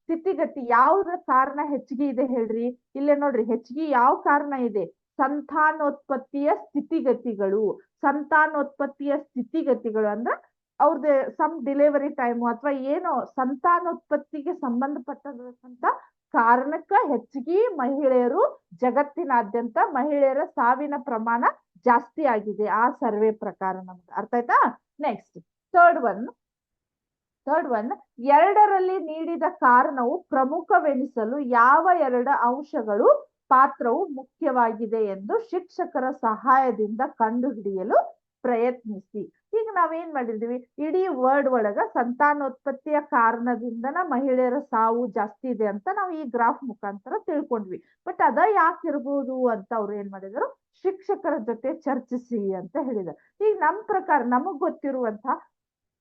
ಸ್ಥಿತಿಗತಿ ಯಾವ್ದ್ರ ಕಾರಣ ಹೆಚ್ಚಿಗೆ ಇದೆ ಹೇಳ್ರಿ. ಇಲ್ಲೇ ನೋಡ್ರಿ, ಹೆಚ್ಚಿಗೆ ಯಾವ ಕಾರಣ ಇದೆ, ಸಂತಾನೋತ್ಪತ್ತಿಯ ಸ್ಥಿತಿಗತಿಗಳು. ಸಂತಾನೋತ್ಪತ್ತಿಯ ಸ್ಥಿತಿಗತಿಗಳು ಅಂದ್ರ ಅವ್ರದ್ದು ಸಮ್ ಡಿಲಿವರಿ ಟೈಮು ಅಥವಾ ಏನೋ ಸಂತಾನೋತ್ಪತ್ತಿಗೆ ಸಂಬಂಧಪಟ್ಟಂತ ಕಾರಣಕ್ಕ ಹೆಚ್ಚಿಗೆ ಮಹಿಳೆಯರು, ಜಗತ್ತಿನಾದ್ಯಂತ ಮಹಿಳೆಯರ ಸಾವಿನ ಪ್ರಮಾಣ ಜಾಸ್ತಿ ಆಗಿದೆ ಆ ಸರ್ವೆ ಪ್ರಕಾರ. ನಮ್ಗೆ ಅರ್ಥ ಆಯ್ತಾ? ನೆಕ್ಸ್ಟ್ ಥರ್ಡ್ ಒನ್, ಎರಡರಲ್ಲಿ ನೀಡಿದ ಕಾರಣವು ಪ್ರಮುಖವೆನಿಸಲು ಯಾವ ಎರಡು ಅಂಶಗಳು ಪಾತ್ರವು ಮುಖ್ಯವಾಗಿದೆ ಎಂದು ಶಿಕ್ಷಕರ ಸಹಾಯದಿಂದ ಕಂಡುಹಿಡಿಯಲು ಪ್ರಯತ್ನಿಸಿ. ಈಗ ನಾವೇನ್ ಮಾಡಿದೀವಿ, ಇಡೀ ವರ್ಲ್ಡ್ ಒಳಗ ಸಂತಾನೋತ್ಪತ್ತಿಯ ಕಾರಣದಿಂದನ ಮಹಿಳೆಯರ ಸಾವು ಜಾಸ್ತಿ ಇದೆ ಅಂತ ನಾವು ಈ ಗ್ರಾಫ್ ಮುಖಾಂತರ ತಿಳ್ಕೊಂಡ್ವಿ. ಬಟ್ ಅದ ಯಾಕಿರ್ಬೋದು ಅಂತ ಅವ್ರು ಏನ್ ಮಾಡಿದ್ರು, ಶಿಕ್ಷಕರ ಜೊತೆ ಚರ್ಚಿಸಿ ಅಂತ ಹೇಳಿದ್ರು. ಈಗ ನಮ್ ಪ್ರಕಾರ ನಮಗ್ ಗೊತ್ತಿರುವಂತ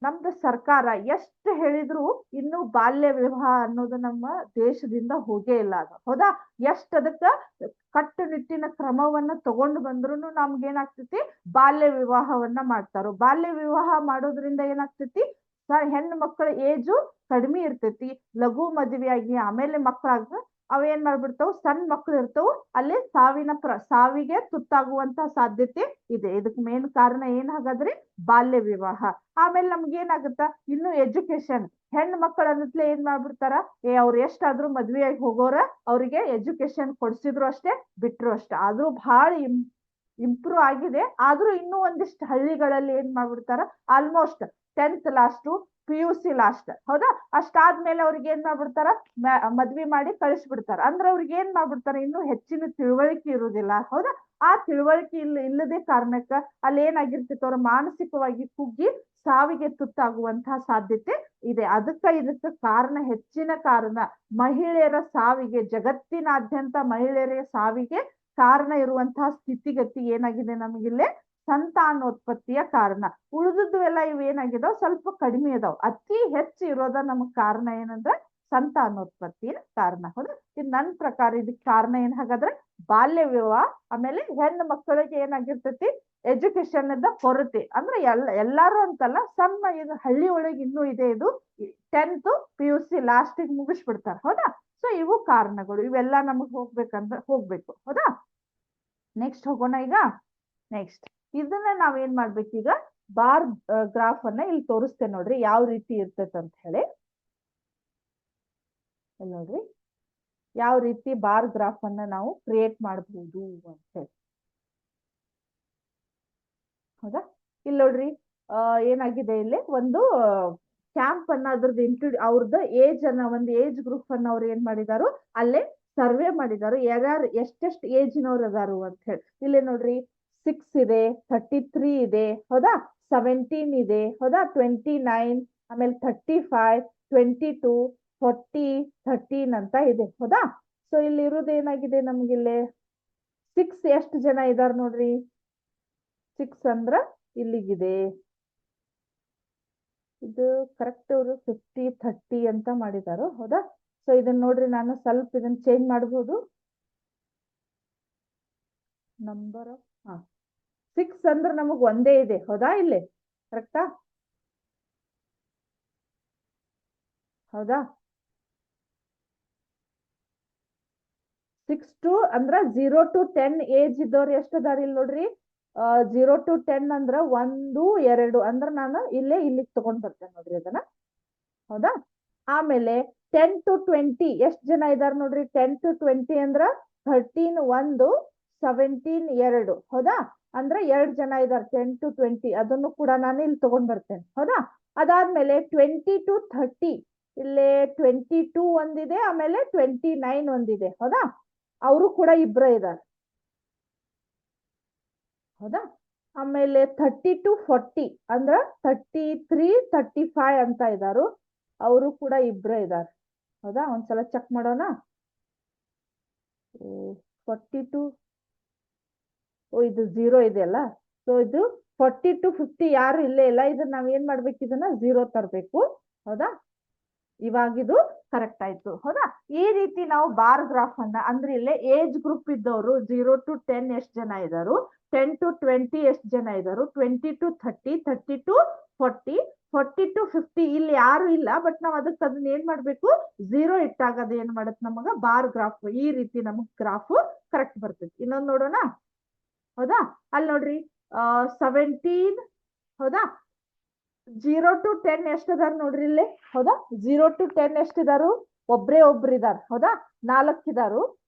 ನಮ್ದು ಸರ್ಕಾರ ಎಷ್ಟು ಹೇಳಿದ್ರು ಇನ್ನು ಬಾಲ್ಯ ವಿವಾಹ ಅನ್ನೋದು ನಮ್ಮ ದೇಶದಿಂದ ಹೋಗೇ ಇಲ್ಲ. ಅದು ಹೌದಾ, ಎಷ್ಟ್ ಅದಕ್ಕ ಕಟ್ಟುನಿಟ್ಟಿನ ಕ್ರಮವನ್ನ ತಗೊಂಡು ಬಂದ್ರು ನಮ್ಗೇನಾಗ್ತೈತಿ, ಬಾಲ್ಯ ವಿವಾಹವನ್ನ ಮಾಡ್ತಾರೋ. ಬಾಲ್ಯ ವಿವಾಹ ಮಾಡೋದ್ರಿಂದ ಏನಾಗ್ತೈತಿ, ಹೆಣ್ಣು ಮಕ್ಕಳ ಏಜು ಕಡಿಮೆ ಇರ್ತೈತಿ, ಲಘು ಮದುವೆಯಾಗಿ ಆಮೇಲೆ ಮಕ್ಕಳಾಗ ಅವೇನ್ ಮಾಡ್ಬಿಡ್ತಾವ, ಸಣ್ಣ ಮಕ್ಳು ಇರ್ತಾವ, ಅಲ್ಲಿ ಸಾವಿಗೆ ತುತ್ತಾಗುವಂತ ಸಾಧ್ಯತೆ ಇದೆ. ಇದಕ್ ಮೇನ್ ಕಾರಣ ಏನ್ ಹಾಗಾದ್ರೆ ಬಾಲ್ಯ ವಿವಾಹ. ಆಮೇಲೆ ನಮ್ಗೆ ಏನಾಗುತ್ತ, ಇನ್ನು ಎಜುಕೇಶನ್ ಹೆಣ್ಣು ಮಕ್ಕಳ ಅನ್ನತ್ಲೆ ಏನ್ ಮಾಡ್ಬಿಡ್ತಾರ, ಅವ್ರು ಎಷ್ಟಾದ್ರೂ ಮದ್ವೆಯಾಗಿ ಹೋಗೋರ, ಅವ್ರಿಗೆ ಎಜುಕೇಶನ್ ಕೊಡ್ಸಿದ್ರು ಅಷ್ಟೇ, ಬಿಟ್ರು ಅಷ್ಟೇ. ಆದ್ರೂ ಬಹಳ ಇಂಪ್ರೂವ್ ಆಗಿದೆ. ಆದ್ರೂ ಇನ್ನೂ ಒಂದಿಷ್ಟು ಹಳ್ಳಿಗಳಲ್ಲಿ ಏನ್ ಮಾಡ್ಬಿಡ್ತಾರ, almost 10th last, PUC last, ಹೌದಾ, ಅಷ್ಟಾದ್ಮೇಲೆ ಅವ್ರಿಗೆ ಏನ್ ಮಾಡ್ಬಿಡ್ತಾರ, ಮದ್ವಿ ಮಾಡಿ ಕಳಿಸ್ಬಿಡ್ತಾರ. ಅಂದ್ರೆ ಅವ್ರಿಗೆ ಏನ್ ಮಾಡ್ಬಿಡ್ತಾರ, ಇನ್ನೂ ಹೆಚ್ಚಿನ ತಿಳುವಳಿಕೆ ಇರುವುದಿಲ್ಲ, ಹೌದಾ. ಆ ತಿಳುವಳಿಕೆ ಇಲ್ಲದೆ ಕಾರಣಕ್ಕ ಅಲ್ಲಿ ಏನಾಗಿರ್ತಿತ್ತು, ಅವ್ರ ಮಾನಸಿಕವಾಗಿ ಕುಗ್ಗಿ ಸಾವಿಗೆ ತುತ್ತಾಗುವಂತಹ ಸಾಧ್ಯತೆ ಇದೆ. ಇದಕ್ಕೆ ಕಾರಣ, ಹೆಚ್ಚಿನ ಕಾರಣ ಮಹಿಳೆಯರ ಸಾವಿಗೆ, ಜಗತ್ತಿನಾದ್ಯಂತ ಮಹಿಳೆಯರ ಸಾವಿಗೆ ಕಾರಣ ಇರುವಂತಹ ಸ್ಥಿತಿಗತಿ ಏನಾಗಿದೆ ನಮಗಿಲ್ಲೇ, ಸಂತಾನೋತ್ಪತ್ತಿಯ ಕಾರಣ. ಉಳಿದದ್ದು ಎಲ್ಲ ಇವೇನಾಗಿದಾವ್, ಸ್ವಲ್ಪ ಕಡಿಮೆ ಇದಾವ್. ಅತಿ ಹೆಚ್ಚು ಇರೋದ ನಮಗ್ ಕಾರಣ ಏನಂದ್ರೆ ಸಂತಾನೋತ್ಪತ್ತಿಯ ಕಾರಣ, ಹೌದಾ. ಇದು ನನ್ನ ಪ್ರಕಾರ ಇದಕ್ ಕಾರಣ ಏನ್ ಹಾಗಾದ್ರೆ, ಬಾಲ್ಯ ವಿವಾಹ, ಆಮೇಲೆ ಹೆಣ್ಣು ಮಕ್ಕಳಿಗೆ ಏನಾಗಿರ್ತೈತಿ, ಎಜುಕೇಶನ್ ಕೊರತೆ. ಅಂದ್ರೆ ಎಲ್ಲಾರು ಅಂತಲ್ಲ, ಸಣ್ಣ ಇದು ಹಳ್ಳಿ ಒಳಗೆ ಇನ್ನೂ ಇದೆ. ಇದು 10th PUC ಲಾಸ್ಟ್ ಮುಗಿಸ್ಬಿಡ್ತಾರ, ಹೌದಾ. ಸೊ ಇವು ಕಾರಣಗಳು, ಇವೆಲ್ಲ ನಮಗ್ ಹೋಗ್ಬೇಕು, ಹೌದಾ. ನೆಕ್ಸ್ಟ್ ಹೋಗೋಣ ಈಗ. ನೆಕ್ಸ್ಟ್ ಇದನ್ನ ನಾವೇನ್ ಮಾಡ್ಬೇಕೀಗ, ಬಾರ್ ಗ್ರಾಫ್ ಅನ್ನ ಇಲ್ಲಿ ತೋರಿಸ್ತೇನೆ ನೋಡ್ರಿ, ಯಾವ ರೀತಿ ಇರ್ತೈತೆ ಅಂತ ಹೇಳಿ. ಇಲ್ಲಿ ನೋಡ್ರಿ, ಯಾವ ರೀತಿ ಬಾರ್ ಗ್ರಾಫ್ ಅನ್ನ ನಾವು ಕ್ರಿಯೇಟ್ ಮಾಡಬಹುದು ಅಂತ ಹೇಳಿ, ಹೌದಾ. ಇಲ್ಲಿ ನೋಡ್ರಿ, ಏನಾಗಿದೆ, ಇಲ್ಲಿ ಒಂದು ಕ್ಯಾಂಪ್ ಅನ್ನ ಅದ್ರದ್ದು ಅವ್ರದ್ದು ಏಜ್ ಅನ್ನ, ಒಂದು ಏಜ್ ಗ್ರೂಪ್ ಅನ್ನ ಅವ್ರು ಏನ್ ಮಾಡಿದಾರು, ಅಲ್ಲೇ ಸರ್ವೆ ಮಾಡಿದಾರು, ಯಾರ್ಯಾರು ಎಷ್ಟೆಷ್ಟು ಏಜ್ನವ್ರು ಅದಾರು ಅಂತ ಹೇಳಿ. ಇಲ್ಲಿ ನೋಡ್ರಿ, 6 ಇದೆ, 33 ಇದೆ, ಹೌದಾ, 17 ಇದೆ, ಹೌದಾ, 29, ಆಮೇಲೆ 35, 22, 40, 13 ಅಂತ ಇದೆ, ಹೌದಾ. ಸೊ ಇಲ್ಲಿ ಇರೋದು ಏನಾಗಿದೆ ನಮ್ಗಿಲ್ಲಿ, 6 ಎಷ್ಟು ಜನ ಇದಾರ ನೋಡ್ರಿ, 6 ಅಂದ್ರ ಇಲ್ಲಿಗಿದೆ. ಇದು ಕರೆಕ್ಟ್ ಅವರು 50, 30 ಅಂತ ಮಾಡಿದಾರು, ಹೌದಾ. ಸೊ ಇದನ್ನ ನೋಡ್ರಿ, ನಾನು ಸ್ವಲ್ಪ ಇದನ್ನ ಚೇಂಜ್ ಮಾಡಬಹುದು. ನಂಬರ್ 6 ಅಂದ್ರೆ ನಮಗ್ ಒಂದೇ ಇದೆ, ಹೌದಾ, ಇಲ್ಲಿ ಕರೆಕ್ಟಾ, ಹೌದಾ. 6 to ಅಂದ್ರ 0 to 10 ಏಜ್ ಇದ್ದವ್ರು ಎಷ್ಟದಾರ ಇಲ್ಲಿ ನೋಡ್ರಿ, 0 to 10 ಅಂದ್ರ 1, 2 ಅಂದ್ರ ನಾನು ಇಲ್ಲಿಗೆ ತಗೊಂಡ್ ಬರ್ತೇನೆ ನೋಡ್ರಿ ಅದನ್ನ, ಹೌದಾ. ಆಮೇಲೆ 10 to 20 ಎಷ್ಟ್ ಜನ ಇದಾರ ನೋಡ್ರಿ, 10 to 20 ಅಂದ್ರ 13, 1, 17, 2, ಹೌದಾ. ಅಂದ್ರ 2 ಜನ ಇದಾರ 10 to 20, ಅದನ್ನು ಕೂಡ ನಾನು ಇಲ್ಲಿ ತಗೊಂಡ್ ಬರ್ತೇನೆ, ಹೌದಾ. ಅದಾದ್ಮೇಲೆ 20 to 30, ಇಲ್ಲೇ 22 ಒಂದಿದೆ, ಆಮೇಲೆ 29 ಒಂದಿದೆ, ಹೌದಾ. ಅವರು ಕೂಡ ಇಬ್ರ ಇದಾರೆ, ಹೌದಾ. ಆಮೇಲೆ 30 to 40 ಅಂದ್ರ 33, 35 ಅಂತ ಇದಾರು, ಅವರು ಕೂಡ ಇಬ್ರ ಇದಾರೆ, ಹೌದಾ. ಒಂದ್ಸಲ ಚೆಕ್ ಮಾಡೋಣ. 42, ಇದು 0 ಇದೆ ಅಲ್ಲ. ಸೊ ಇದು 40 to 50 ಯಾರು ಇಲ್ಲೇ ಇಲ್ಲ, ಇದನ್ನ ನಾವ್ ಏನ್ ಮಾಡ್ಬೇಕು, ಇದನ್ನ 0 ತರಬೇಕು, ಹೌದಾ. ಇವಾಗಿದು ಕರೆಕ್ಟ್ ಆಯ್ತು, ಹೌದಾ. ಈ ರೀತಿ ನಾವು ಬಾರ್ ಗ್ರಾಫ್ ಅನ್ನ, ಅಂದ್ರೆ ಇಲ್ಲೇ ಏಜ್ ಗ್ರೂಪ್ ಇದ್ದವರು 0 to 10 ಎಷ್ಟು ಜನ ಇದಾರು, 10 to 20 ಎಷ್ಟು ಜನ ಇದಾರು, 20 to 30, 30 to 40, 40 to 50 ಇಲ್ಲಿ ಯಾರು ಇಲ್ಲ. ಬಟ್ ನಾವ್ ಅದನ್ನ ಏನ್ ಮಾಡ್ಬೇಕು, 0 ಇಟ್ಟಾಗ ಅದು ಏನ್ ಮಾಡತ್ ನಮಗ, ಬಾರ್ ಗ್ರಾಫ್ ಈ ರೀತಿ ನಮಗ್ ಗ್ರಾಫ್ ಕರೆಕ್ಟ್ ಬರ್ತೈತಿ. ಇನ್ನೊಂದ್ ನೋಡೋಣ, ಹೌದಾ. ಅಲ್ಲಿ ನೋಡ್ರಿ, 17, ಹೌದಾ. 0 to 10 ಎಷ್ಟಿದಾರ ನೋಡ್ರಿ ಇಲ್ಲಿ, ಹೌದಾ. 0 to 10 ಎಷ್ಟಿದಾರು, ಒಬ್ರು ಇದಾರ, ಹೌದಾ, 4 ಇದಾರು.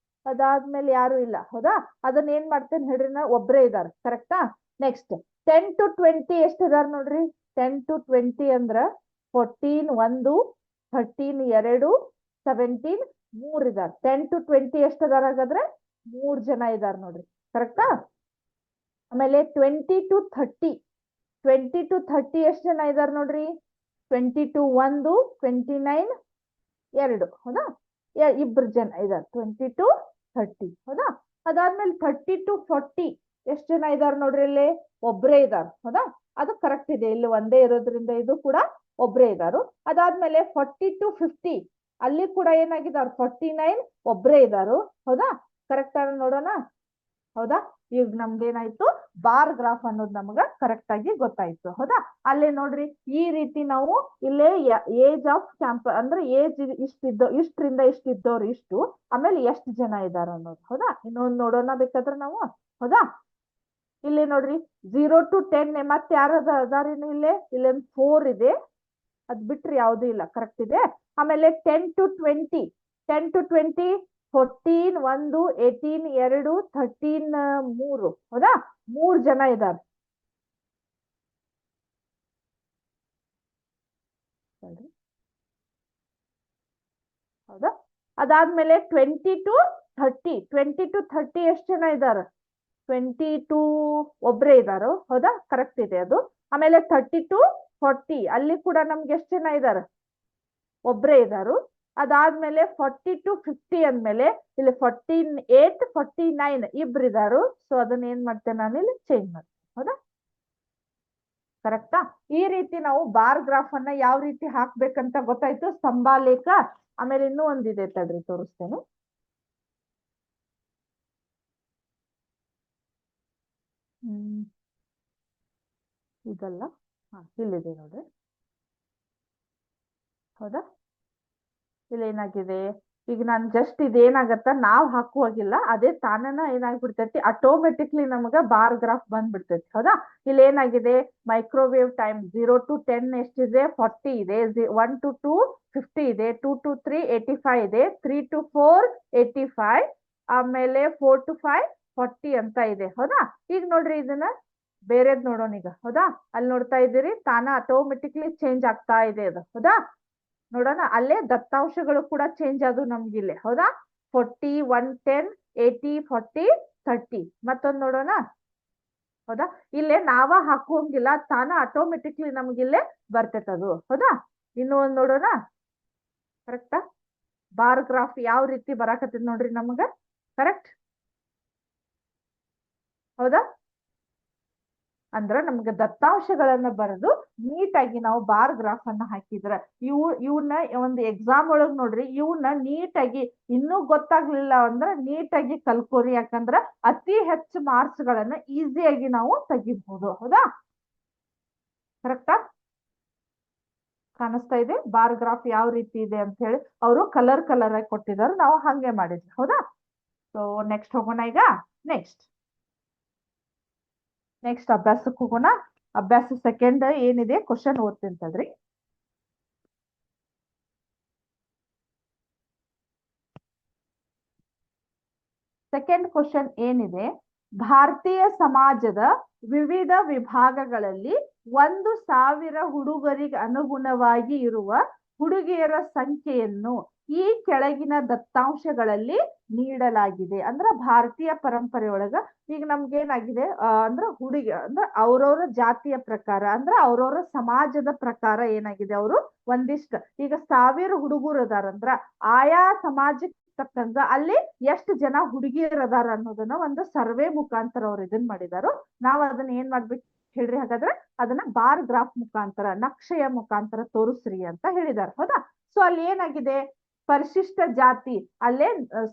ಅದಾದ್ಮೇಲೆ ಯಾರು ಇಲ್ಲ, ಹೌದಾ. ಅದನ್ನ ಏನ್ ಮಾಡ್ತೇನೆ ಹೇಳ್ರಿ, ನಾ ಒಬ್ರೇ ಇದಾರ, ಕರೆಕ್ಟಾ. ನೆಕ್ಸ್ಟ್ 10 to 20 ಎಷ್ಟಿದಾರ ನೋಡ್ರಿ, 10 to 20 ಅಂದ್ರ 14, 1, 13, 2, 17, 3 ಇದಾರ. 10 to 20 ಎಷ್ಟಿದಾರ ಹಾಗಾದ್ರೆ, 3 ಜನ ಇದಾರ ನೋಡ್ರಿ, ಕರೆಕ್ಟಾ. ಆಮೇಲೆ 20 to 30, 20 to 30 ಎಷ್ಟು ಜನ ಇದಾರ ನೋಡ್ರಿ, 20 to 1, 29, 2, ಹೌದಾ. ಇಬ್ರು ಜನ ಇದಾರ 20 to 30, ಹೌದಾ. ಅದಾದ್ಮೇಲೆ 30 to 40 ಎಷ್ಟು ಜನ ಇದಾರ ನೋಡ್ರಿ, ಇಲ್ಲಿ ಒಬ್ರೇ ಇದಾರ, ಹೌದಾ. ಅದು ಕರೆಕ್ಟ್ ಇದೆ, ಇಲ್ಲಿ ಒಂದೇ ಇರೋದ್ರಿಂದ ಇದು ಕೂಡ ಒಬ್ರೇ ಇದಾರು. ಅದಾದ್ಮೇಲೆ 40 to 50 ಅಲ್ಲಿ ಕೂಡ ಏನಾಗಿದಾರ, 49 ಒಬ್ರೇ ಇದಾರು, ಹೌದಾ. ಕರೆಕ್ಟ್ ಆಗಿ ನೋಡೋಣ, ಹೌದಾ. ಈಗ ನಮ್ದೇನಾಯ್ತು, ಬಾರ್ ಗ್ರಾಫ್ ಅನ್ನೋದು ನಮಗ ಕರೆಕ್ಟ್ ಆಗಿ ಗೊತ್ತಾಯ್ತು, ಹೌದಾ. ಅಲ್ಲೇ ನೋಡ್ರಿ, ಈ ರೀತಿ ನಾವು ಇಲ್ಲೇ ಏಜ್ ಆಫ್ ಕ್ಯಾಂಪ್ ಅಂದ್ರೆ ಏಜ್ ಇಷ್ಟರಿಂದ ಇಷ್ಟಿದ್ದವ್ರು ಇಷ್ಟು, ಆಮೇಲೆ ಎಷ್ಟು ಜನ ಇದಾರ ಅನ್ನೋದು, ಹೌದಾ. ಇನ್ನೊಂದು ನೋಡೋಣ ಬೇಕಾದ್ರೆ ನಾವು, ಹೌದಾ. ಇಲ್ಲಿ ನೋಡ್ರಿ 0 to 10 ಮತ್ತೆ ಯಾರು ಅದಾರ, ಇಲ್ಲೇ 4 ಇದೆ, ಅದ್ ಬಿಟ್ರೆ ಯಾವ್ದು ಇಲ್ಲ. ಕರೆಕ್ಟ್ ಇದೆ. ಆಮೇಲೆ 10 to 20, 10 to 20, 14 1, 18 2, 13 3. ಹೌದಾ? 3 ಜನ ಇದ್ದಾರೆ. ಹೌದಾ? ಅದಾದ್ಮೇಲೆ 20 to 30, 20 to 30 ಎಷ್ಟು ಜನ ಇದ್ದಾರೆ? 22 ಒಬ್ರೇ ಇದಾರು. ಹೌದಾ? ಕರೆಕ್ಟ್ ಇದೆ ಅದು. ಆಮೇಲೆ 30 to 40 ಅಲ್ಲಿ ಕೂಡ ನಮ್ಗೆ ಎಷ್ಟು ಜನ ಇದ್ದಾರೆ? ಒಬ್ರೇ ಇದಾರು. ಅದಾದ್ಮೇಲೆ 40 to 50 ಅಂದ್ಮೇಲೆ ಇಲ್ಲಿ 48, 49 ಇಬ್ರು ಇದಾರು. ಸೊ ಅದನ್ನ ಏನ್ ಮಾಡ್ತೇನೆ ನಾನು ಇಲ್ಲಿ ಚೇಂಜ್ ಮಾಡ್ತೇನೆ. ಹೌದಾ? ಕರೆಕ್ಟಾ? ಈ ರೀತಿ ನಾವು ಬಾರ್ ಗ್ರಾಫ್ ಅನ್ನ ಯಾವ ರೀತಿ ಹಾಕ್ಬೇಕಂತ ಗೊತ್ತಾಯ್ತು. ಸ್ತಂಭಾಲೇಖ. ಆಮೇಲೆ ಇನ್ನೂ ಒಂದಿದೆ, ತಡ್ರಿ ತೋರಿಸ್ತೇನೆ. ಇದಲ್ಲ, ಇಲ್ಲಿದೆ ನೋಡ್ರಿ. ಹೌದಾ? ಇಲ್ಲಿ ಏನಾಗಿದೆ, ಈಗ ನಾನು ಜಸ್ಟ್ ಇದೇನಾಗತ್ತ ನಾವ್ ಹಾಕುವಾಗಿಲ್ಲ, ಅದೇ ತಾನನ ಏನಾಗ್ಬಿಡ್ತೈತಿ, ಆಟೋಮೆಟಿಕ್ಲಿ ನಮಗ ಬಾರ್ ಗ್ರಾಫ್ ಬಂದ್ಬಿಡ್ತೈತಿ. ಹೌದಾ? ಇಲ್ಲಿ ಏನಾಗಿದೆ, ಮೈಕ್ರೋವೇವ್ ಟೈಮ್ 0 to 10 ಎಷ್ಟಿದೆ? 40 ಇದೆ. 1 to 2 50 ಇದೆ. 2 to 3 85 ಇದೆ. 3 to 4 85. ಆಮೇಲೆ 4 to 5 40 ಅಂತ ಇದೆ. ಹೌದಾ? ಈಗ ನೋಡ್ರಿ ಇದನ್ನ ಬೇರೆದ್ ನೋಡೋಣ ಈಗ. ಹೌದಾ? ಅಲ್ಲಿ ನೋಡ್ತಾ ಇದ್ದೀರಿ, ತಾನ ಆಟೋಮೆಟಿಕ್ಲಿ ಚೇಂಜ್ ಆಗ್ತಾ ಇದೆ ಅದು. ಹೌದಾ? ನೋಡೋಣ, ಅಲ್ಲೇ ದತ್ತಾಂಶಗಳು ಕೂಡ ಚೇಂಜ್ ಆದವು ನಮ್ಗಿಲ್ಲಿ. ಹೌದಾ? 40, 110, 80, 40, 30. ಮತ್ತೊಂದು ನೋಡೋಣ. ಹೌದಾ? ಇಲ್ಲೇ ನಾವ ಹಾಕುವಂಗಿಲ್ಲ, ತಾನ ಆಟೋಮೆಟಿಕ್ಲಿ ನಮ್ಗಿಲ್ಲೇ ಬರ್ತೈತದು. ಹೌದಾ? ಇನ್ನೂ ಒಂದ್ ನೋಡೋಣ. ಕರೆಕ್ಟಾ? ಬಾರ್ ಗ್ರಾಫ್ ಯಾವ ರೀತಿ ಬರಾಕತ್ತದ ನೋಡ್ರಿ ನಮಗ. ಕರೆಕ್ಟ್? ಹೌದಾ? ಅಂದ್ರ ನಮ್ಗೆ ದತ್ತಾಂಶಗಳನ್ನ ಬರೆದು ನೀಟಾಗಿ ನಾವು ಬಾರ್ ಗ್ರಾಫ್ ಅನ್ನ ಹಾಕಿದ್ರ ಇವನ್ನ ಒಂದು ಎಕ್ಸಾಮ್ ಒಳಗ್ ನೋಡ್ರಿ, ಇವನ್ನ ನೀಟಾಗಿ ಇನ್ನೂ ಗೊತ್ತಾಗ್ಲಿಲ್ಲ ಅಂದ್ರ ನೀಟಾಗಿ ಕಲ್ಕೋರಿ. ಯಾಕಂದ್ರ ಅತಿ ಹೆಚ್ಚು ಮಾರ್ಕ್ಸ್ ಗಳನ್ನ ಈಸಿಯಾಗಿ ನಾವು ತೆಗಿಬಹುದು. ಹೌದಾ? ಕರೆಕ್ಟಾ? ಕಾಣಿಸ್ತಾ ಇದೆ ಬಾರ್ ಗ್ರಾಫ್ ಯಾವ ರೀತಿ ಇದೆ ಅಂತ ಹೇಳಿ. ಅವರು ಕಲರ್ ಆಗಿ ಕೊಟ್ಟಿದ್ದಾರೆ, ನಾವು ಹಂಗೆ ಮಾಡಿದ್ವಿ. ಹೌದಾ? ಸೊ ನೆಕ್ಸ್ಟ್ ಹೋಗೋಣ ಈಗ. ನೆಕ್ಸ್ಟ್ ಅಭ್ಯಾಸಕ್ಕೆ ಹೋಗೋಣ. ಅಭ್ಯಾಸ ಸೆಕೆಂಡ್ ಏನಿದೆ, ಕ್ವಶನ್ ಓದ್ತೀನಿ ತಡ್ರಿ. ಸೆಕೆಂಡ್ ಕ್ವಶನ್ ಏನಿದೆ, ಭಾರತೀಯ ಸಮಾಜದ ವಿವಿಧ ವಿಭಾಗಗಳಲ್ಲಿ 1,000 ಹುಡುಗರಿಗೆ ಅನುಗುಣವಾಗಿ ಇರುವ ಹುಡುಗಿಯರ ಸಂಖ್ಯೆಯನ್ನು ಈ ಕೆಳಗಿನ ದತ್ತಾಂಶಗಳಲ್ಲಿ ನೀಡಲಾಗಿದೆ. ಅಂದ್ರ ಭಾರತೀಯ ಪರಂಪರೆ ಒಳಗ ಈಗ ನಮ್ಗೇನಾಗಿದೆ ಅಂದ್ರ ಹುಡುಗಿ ಅಂದ್ರ ಅವ್ರವ್ರ ಜಾತಿಯ ಪ್ರಕಾರ, ಅಂದ್ರ ಅವ್ರವ್ರ ಸಮಾಜದ ಪ್ರಕಾರ ಏನಾಗಿದೆ, ಅವರು ಒಂದಿಷ್ಟ ಈಗ 1000 ಹುಡುಗರು ಅದಾರಂದ್ರ ಆಯಾ ಸಮಾಜಕ್ಕೆ ತಕ್ಕಂಗ ಅಲ್ಲಿ ಎಷ್ಟು ಜನ ಹುಡುಗಿಯರ್ ಅದಾರ ಅನ್ನೋದನ್ನ ಒಂದು ಸರ್ವೆ ಮುಖಾಂತರ ಅವ್ರು ಇದನ್ ಮಾಡಿದಾರು. ನಾವ್ ಅದನ್ನ ಏನ್ ಮಾಡ್ಬೇಕು ಹೇಳ್ರಿ, ಹಾಗಾದ್ರೆ ಅದನ್ನ ಬಾರ್ ಗ್ರಾಫ್ ಮುಖಾಂತರ, ನಕ್ಷೆಯ ಮುಖಾಂತರ ತೋರಿಸ್ರಿ ಅಂತ ಹೇಳಿದಾರೆ. ಹೌದಾ? ಸೊ ಅಲ್ಲಿ ಏನಾಗಿದೆ, ಪರಿಶಿಷ್ಟ ಜಾತಿ ಅಲ್ಲೇ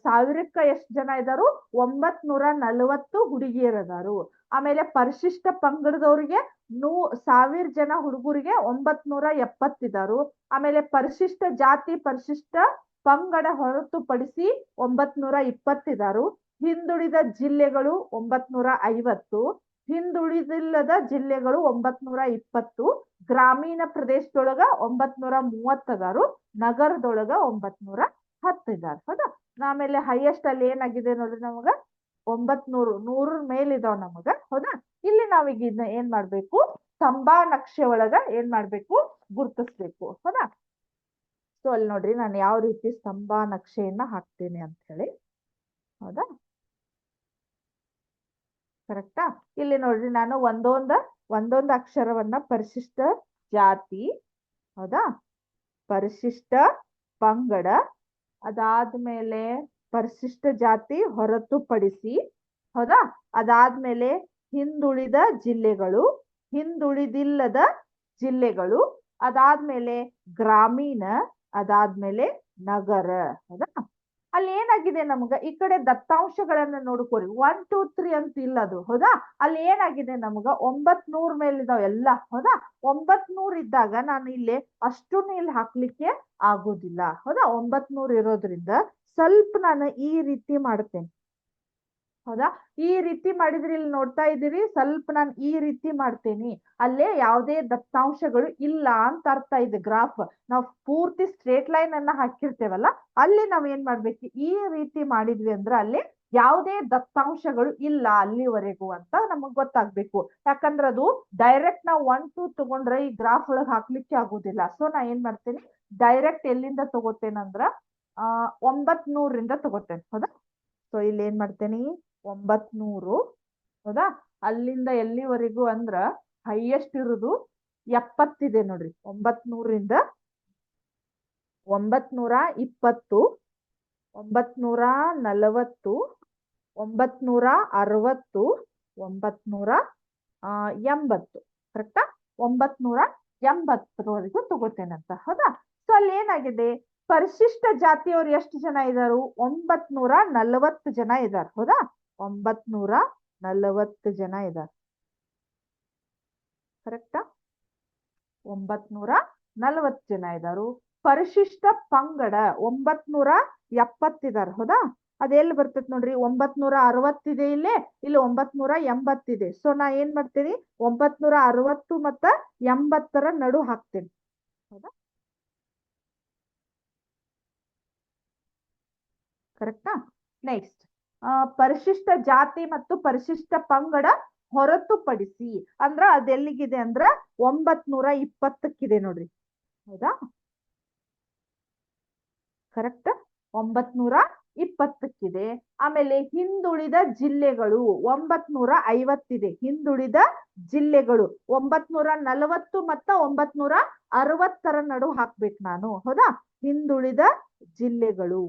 1000ಕ್ಕ ಎಷ್ಟು ಜನ ಇದಾರು? 940 ಹುಡುಗಿಯರದಾರು. ಆಮೇಲೆ ಪರಿಶಿಷ್ಟ ಪಂಗಡದವ್ರಿಗೆ 1000 ಜನ ಹುಡುಗರಿಗೆ 970 ಇದಾರು. ಆಮೇಲೆ ಪರಿಶಿಷ್ಟ ಜಾತಿ ಪರಿಶಿಷ್ಟ ಪಂಗಡ ಹೊರತುಪಡಿಸಿ 920 ಇದಾರು. ಹಿಂದುಳಿದ ಜಿಲ್ಲೆಗಳು 950, ಹಿಂದುಳಿದಿಲ್ಲದ ಜಿಲ್ಲೆಗಳು 920, ಗ್ರಾಮೀಣ ಪ್ರದೇಶದೊಳಗ 930 ಅದಾರು, ನಗರದೊಳಗ 910 ಇದಾರೆ. ಹೌದಾ? ಆಮೇಲೆ ಹೈಯೆಸ್ಟ್ ಅಲ್ಲಿ ಏನಾಗಿದೆ ನೋಡ್ರಿ, ನಮಗ 900, 100 ಮೇಲಿದಾವ್ ನಮಗ. ಹೌದಾ? ಇಲ್ಲಿ ನಾವೀಗ ಇದನ್ನ ಏನ್ ಮಾಡ್ಬೇಕು, ಸ್ತಂಭ ನಕ್ಷೆ ಒಳಗ ಏನ್ ಮಾಡ್ಬೇಕು, ಗುರುತಿಸ್ಬೇಕು. ಹೌದಾ? ಸೊ ಅಲ್ಲಿ ನೋಡ್ರಿ ನಾನು ಯಾವ ರೀತಿ ಸ್ತಂಭ ನಕ್ಷೆಯನ್ನ ಹಾಕ್ತೇನೆ ಅಂತ ಹೇಳಿ. ಹೌದಾ? ಕರೆಕ್ಟಾ? ಇಲ್ಲಿ ನೋಡ್ರಿ ನಾನು ಒಂದೊಂದು ಅಕ್ಷರವನ್ನ ಪರಿಶಿಷ್ಟ ಜಾತಿ, ಹೌದಾ, ಪರಿಶಿಷ್ಟ ಪಂಗಡ, ಅದಾದ್ಮೇಲೆ ಪರಿಶಿಷ್ಟ ಜಾತಿ ಹೊರತುಪಡಿಸಿ, ಹೌದಾ, ಅದಾದ್ಮೇಲೆ ಹಿಂದುಳಿದ ಜಿಲ್ಲೆಗಳು, ಹಿಂದುಳಿದಿಲ್ಲದ ಜಿಲ್ಲೆಗಳು, ಅದಾದ್ಮೇಲೆ ಗ್ರಾಮೀಣ, ಅದಾದ್ಮೇಲೆ ನಗರ. ಹೌದಾ? ಅಲ್ಲಿ ಏನಾಗಿದೆ ನಮ್ಗ ಈ ಕಡೆ ದತ್ತಾಂಶಗಳನ್ನ ನೋಡ್ಕೋರಿ, 1 2 3 ಅಂತ ಇಲ್ಲ ಅದು. ಹೌದಾ? ಅಲ್ಲಿ ಏನಾಗಿದೆ ನಮ್ಗ 900 ಮೇಲೆ ಇದಾವ ಎಲ್ಲ. ಹೌದಾ? 900 ಇದ್ದಾಗ ನಾನು ಇಲ್ಲಿ ಅಷ್ಟನ್ನು ಇಲ್ಲಿ ಹಾಕ್ಲಿಕ್ಕೆ ಆಗೋದಿಲ್ಲ. ಹೌದಾ? 900 ಇರೋದ್ರಿಂದ ಸ್ವಲ್ಪ ನಾನು ಈ ರೀತಿ ಮಾಡ್ತೇನೆ. ಹೌದಾ? ಈ ರೀತಿ ಮಾಡಿದ್ರಿ, ಇಲ್ಲಿ ನೋಡ್ತಾ ಇದ್ದೀರಿ, ಸ್ವಲ್ಪ ನಾನು ಈ ರೀತಿ ಮಾಡ್ತೇನಿ, ಅಲ್ಲೇ ಯಾವುದೇ ದತ್ತಾಂಶಗಳು ಇಲ್ಲ ಅಂತ ಅರ್ಥ ಇದೆ. ಗ್ರಾಫ್ ನಾವು ಪೂರ್ತಿ ಸ್ಟ್ರೇಟ್ ಲೈನ್ ಅನ್ನ ಹಾಕಿರ್ತೇವಲ್ಲ, ಅಲ್ಲಿ ನಾವ್ ಏನ್ ಮಾಡ್ಬೇಕು, ಈ ರೀತಿ ಮಾಡಿದ್ವಿ ಅಂದ್ರೆ ಅಲ್ಲಿ ಯಾವುದೇ ದತ್ತಾಂಶಗಳು ಇಲ್ಲ ಅಲ್ಲಿವರೆಗೂ ಅಂತ ನಮಗ್ ಗೊತ್ತಾಗ್ಬೇಕು. ಯಾಕಂದ್ರೆ ಅದು ಡೈರೆಕ್ಟ್ ನಾವು 1 2 ತಗೊಂಡ್ರೆ ಈ ಗ್ರಾಫ್ ಒಳಗ್ ಹಾಕ್ಲಿಕ್ಕೆ ಆಗುದಿಲ್ಲ. ಸೊ ನಾ ಏನ್ ಮಾಡ್ತೇನೆ, ಡೈರೆಕ್ಟ್ ಎಲ್ಲಿಂದ ತಗೋತೇನಂದ್ರ 900ರಿಂದ ತಗೋತೇನೆ. ಹೌದಾ? ಸೊ ಇಲ್ಲಿ ಏನ್ ಮಾಡ್ತೇನಿ, 900, ಹೌದಾ, ಅಲ್ಲಿಂದ ಎಲ್ಲಿವರೆಗೂ ಅಂದ್ರ ಹೈಯೆಸ್ಟ್ ಇರುದು 70 ಇದೆ ನೋಡ್ರಿ. 900ರಿಂದ 920, 940, 960, 980, ಕರೆಕ್ಟಾ? 980ರವರೆಗೂ ತಗೋತೇನಂತ. ಹೌದಾ? ಸೊ ಅಲ್ಲಿ ಏನಾಗಿದೆ, ಪರಿಶಿಷ್ಟ ಜಾತಿಯವರು ಎಷ್ಟು ಜನ ಇದಾರು, 940 ಜನ ಇದಾರೆ. ಹೌದಾ? 940 ಜನ ಇದಾರೆ. ಕರೆಕ್ಟಾ? 940 ಜನ ಇದಾರು. ಪರಿಶಿಷ್ಟ ಪಂಗಡ 970 ಇದಾರೆ. ಹೌದಾ? ಅದೆಲ್ಲಿ ಬರ್ತೈತಿ ನೋಡ್ರಿ, 960 ಇದೆ ಇಲ್ಲೇ, ಇಲ್ಲಿ 980 ಇದೆ. ಸೊ ನಾ ಏನ್ ಮಾಡ್ತೇನಿ, 960 ಮತ್ತ 80ರ ನಡು ಹಾಕ್ತೇನೆ. ಹೌದಾ? ಕರೆಕ್ಟಾ? ನೆಕ್ಸ್ಟ್, ಪರಿಶಿಷ್ಟ ಜಾತಿ ಮತ್ತು ಪರಿಶಿಷ್ಟ ಪಂಗಡ ಹೊರತುಪಡಿಸಿ ಅಂದ್ರ ಅದೆಲ್ಲಿಗಿದೆ ಅಂದ್ರ 920ಕ್ಕಿದೆ ನೋಡ್ರಿ. ಹೌದಾ? ಕರೆಕ್ಟ್, 920ಕ್ಕಿದೆ. ಆಮೇಲೆ ಹಿಂದುಳಿದ ಜಿಲ್ಲೆಗಳು 950 ಇದೆ. ಹಿಂದುಳಿದ ಜಿಲ್ಲೆಗಳು 940 ಮತ್ತ 960ರ ನಡು ಹಾಕ್ಬೇಕು ನಾನು. ಹೌದಾ? ಹಿಂದುಳಿದ ಜಿಲ್ಲೆಗಳು,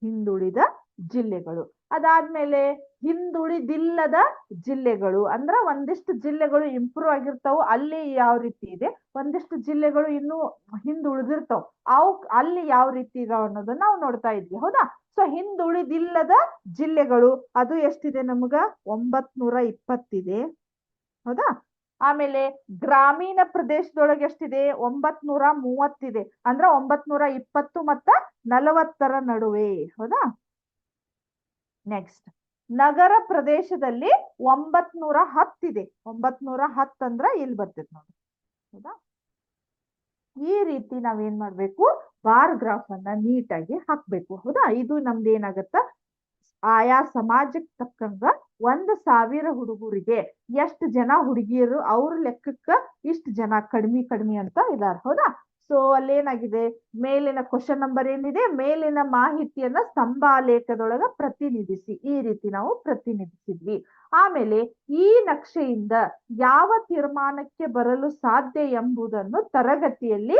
ಹಿಂದುಳಿದ ಜಿಲ್ಲೆಗಳು. ಅದಾದ್ಮೇಲೆ ಹಿಂದುಳಿದಿಲ್ಲದ ಜಿಲ್ಲೆಗಳು ಅಂದ್ರ ಒಂದಿಷ್ಟು ಜಿಲ್ಲೆಗಳು ಇಂಪ್ರೂವ್ ಆಗಿರ್ತಾವ, ಅಲ್ಲಿ ಯಾವ ರೀತಿ ಇದೆ, ಒಂದಿಷ್ಟು ಜಿಲ್ಲೆಗಳು ಇನ್ನೂ ಹಿಂದುಳಿದಿರ್ತಾವ, ಅವು ಅಲ್ಲಿ ಯಾವ ರೀತಿ ಇದಾವ ಅನ್ನೋದನ್ನ ನಾವು ನೋಡ್ತಾ ಇದ್ವಿ. ಹೌದಾ? ಸೊ ಹಿಂದುಳಿದಿಲ್ಲದ ಜಿಲ್ಲೆಗಳು ಅದು ಎಷ್ಟಿದೆ ನಮಗ, 920 ಹೌದಾ? ಆಮೇಲೆ ಗ್ರಾಮೀಣ ಪ್ರದೇಶದೊಳಗೆ ಎಷ್ಟಿದೆ, 930 ಅಂದ್ರ 920 ಮತ್ತ 40ರ ನಡುವೆ. ಹೌದಾ? ನೆಕ್ಸ್ಟ್, ನಗರ ಪ್ರದೇಶದಲ್ಲಿ 910 910 ಅಂದ್ರ ಇಲ್ಲಿ ಬರ್ತೈತಿ ನೋಡಿ. ಹೌದಾ? ಈ ರೀತಿ ನಾವೇನ್ ಮಾಡ್ಬೇಕು, ಬಾರ್ ಗ್ರಾಫ್ ಅನ್ನ ನೀಟಾಗಿ ಹಾಕ್ಬೇಕು. ಹೌದಾ? ಇದು ನಮ್ದು ಏನಾಗತ್ತ, ಆಯಾ ಸಮಾಜಕ್ಕೆ ತಕ್ಕಂಗ 1000 ಹುಡುಗರಿಗೆ ಎಷ್ಟು ಜನ ಹುಡುಗಿಯರು ಅವ್ರ ಲೆಕ್ಕಕ್ಕ ಇಷ್ಟು ಜನ ಕಡಿಮೆ ಅಂತ ಇದಾರೆ. ಹೌದಾ? ಸೊ ಅಲ್ಲೇನಾಗಿದೆ, ಮೇಲಿನ ಕ್ವಶನ್ ನಂಬರ್ ಏನಿದೆ, ಮೇಲಿನ ಮಾಹಿತಿಯನ್ನ ಸ್ತಂಭಾಲೇಖದೊಳಗ ಪ್ರತಿನಿಧಿಸಿ, ಈ ರೀತಿ ನಾವು ಪ್ರತಿನಿಧಿಸಿದ್ವಿ. ಆಮೇಲೆ ಈ ನಕ್ಷೆಯಿಂದ ಯಾವ ತೀರ್ಮಾನಕ್ಕೆ ಬರಲು ಸಾಧ್ಯ ಎಂಬುದನ್ನು ತರಗತಿಯಲ್ಲಿ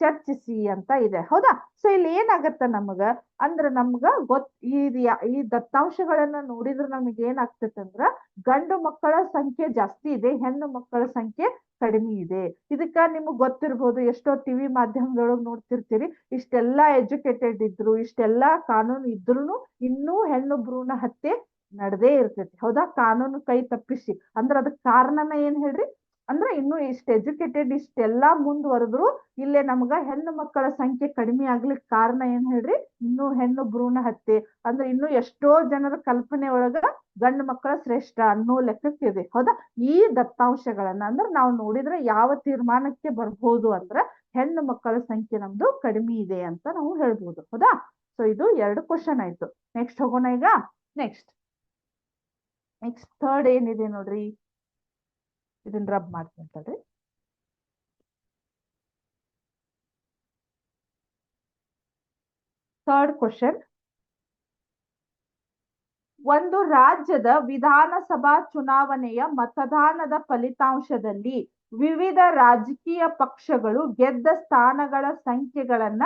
ಚರ್ಚಿಸಿ ಅಂತ ಇದೆ. ಹೌದಾ? ಸೊ ಇಲ್ಲಿ ಏನಾಗತ್ತ ನಮಗ ಅಂದ್ರ, ನಮ್ಗ ಈ ದತ್ತಾಂಶಗಳನ್ನ ನೋಡಿದ್ರೆ ನಮ್ಗೆ ಏನಾಗ್ತೈತೆ ಅಂದ್ರ, ಗಂಡು ಮಕ್ಕಳ ಸಂಖ್ಯೆ ಜಾಸ್ತಿ ಇದೆ, ಹೆಣ್ಣು ಮಕ್ಕಳ ಸಂಖ್ಯೆ ಕಡಿಮೆ ಇದೆ. ಇದಕ್ಕ ನಿಮಗ್ ಗೊತ್ತಿರ್ಬೋದು, ಎಷ್ಟೋ ಟಿವಿ ಮಾಧ್ಯಮದೊಳಗ್ ನೋಡ್ತಿರ್ತೀರಿ, ಇಷ್ಟೆಲ್ಲಾ ಎಜುಕೇಟೆಡ್ ಇದ್ರು, ಇಷ್ಟೆಲ್ಲಾ ಕಾನೂನು ಇದ್ರುನು ಇನ್ನೂ ಹೆಣ್ಣು ಭ್ರೂಣ ಹತ್ಯೆ ನಡೆದೇ ಇರ್ತೈತಿ. ಹೌದಾ? ಕಾನೂನು ಕೈ ತಪ್ಪಿಸಿ. ಅಂದ್ರ ಅದಕ್ ಕಾರಣನ ಏನ್ ಹೇಳ್ರಿ, ಅಂದ್ರೆ ಇನ್ನು ಇಷ್ಟ ಎಜುಕೇಟೆಡ್ ಇಷ್ಟೆಲ್ಲಾ ಮುಂದುವರೆದ್ರು ಇಲ್ಲೇ ನಮ್ಗ ಹೆಣ್ಣು ಮಕ್ಕಳ ಸಂಖ್ಯೆ ಕಡಿಮೆ ಆಗ್ಲಿಕ್ಕೆ ಕಾರಣ ಏನ್ ಹೇಳ್ರಿ, ಇನ್ನು ಹೆಣ್ಣು ಭ್ರೂಣ ಹತ್ಯೆ. ಅಂದ್ರೆ ಇನ್ನು ಎಷ್ಟೋ ಜನರ ಕಲ್ಪನೆ ಒಳಗ ಗಂಡು ಮಕ್ಕಳ ಶ್ರೇಷ್ಠ ಅನ್ನೋ ಲೆಕ್ಕಕ್ಕಿದೆ. ಹೌದಾ? ಈ ದತ್ತಾಂಶಗಳನ್ನ ಅಂದ್ರೆ ನಾವು ನೋಡಿದ್ರೆ ಯಾವ ತೀರ್ಮಾನಕ್ಕೆ ಬರ್ಬೋದು ಅಂದ್ರ, ಹೆಣ್ಣು ಮಕ್ಕಳ ಸಂಖ್ಯೆ ನಮ್ದು ಕಡಿಮೆ ಇದೆ ಅಂತ ನಾವು ಹೇಳ್ಬೋದು. ಹೌದಾ? ಸೊ ಇದು 2 ಕ್ವಶನ್ ಆಯ್ತು. ನೆಕ್ಸ್ಟ್ ಹೋಗೋಣ ಈಗ. ನೆಕ್ಸ್ಟ್ ಥರ್ಡ್ ಏನಿದೆ ನೋಡ್ರಿ, ಇದನ್ನ ರಬ್ ಮಾಡ್ಕೊಂತಲ್ರಿ. ಥರ್ಡ್ ಕ್ವಶನ್, ಒಂದು ರಾಜ್ಯದ ವಿಧಾನಸಭಾ ಚುನಾವಣೆಯ ಮತದಾನದ ಫಲಿತಾಂಶದಲ್ಲಿ ವಿವಿಧ ರಾಜಕೀಯ ಪಕ್ಷಗಳು ಗೆದ್ದ ಸ್ಥಾನಗಳ ಸಂಖ್ಯೆಗಳನ್ನ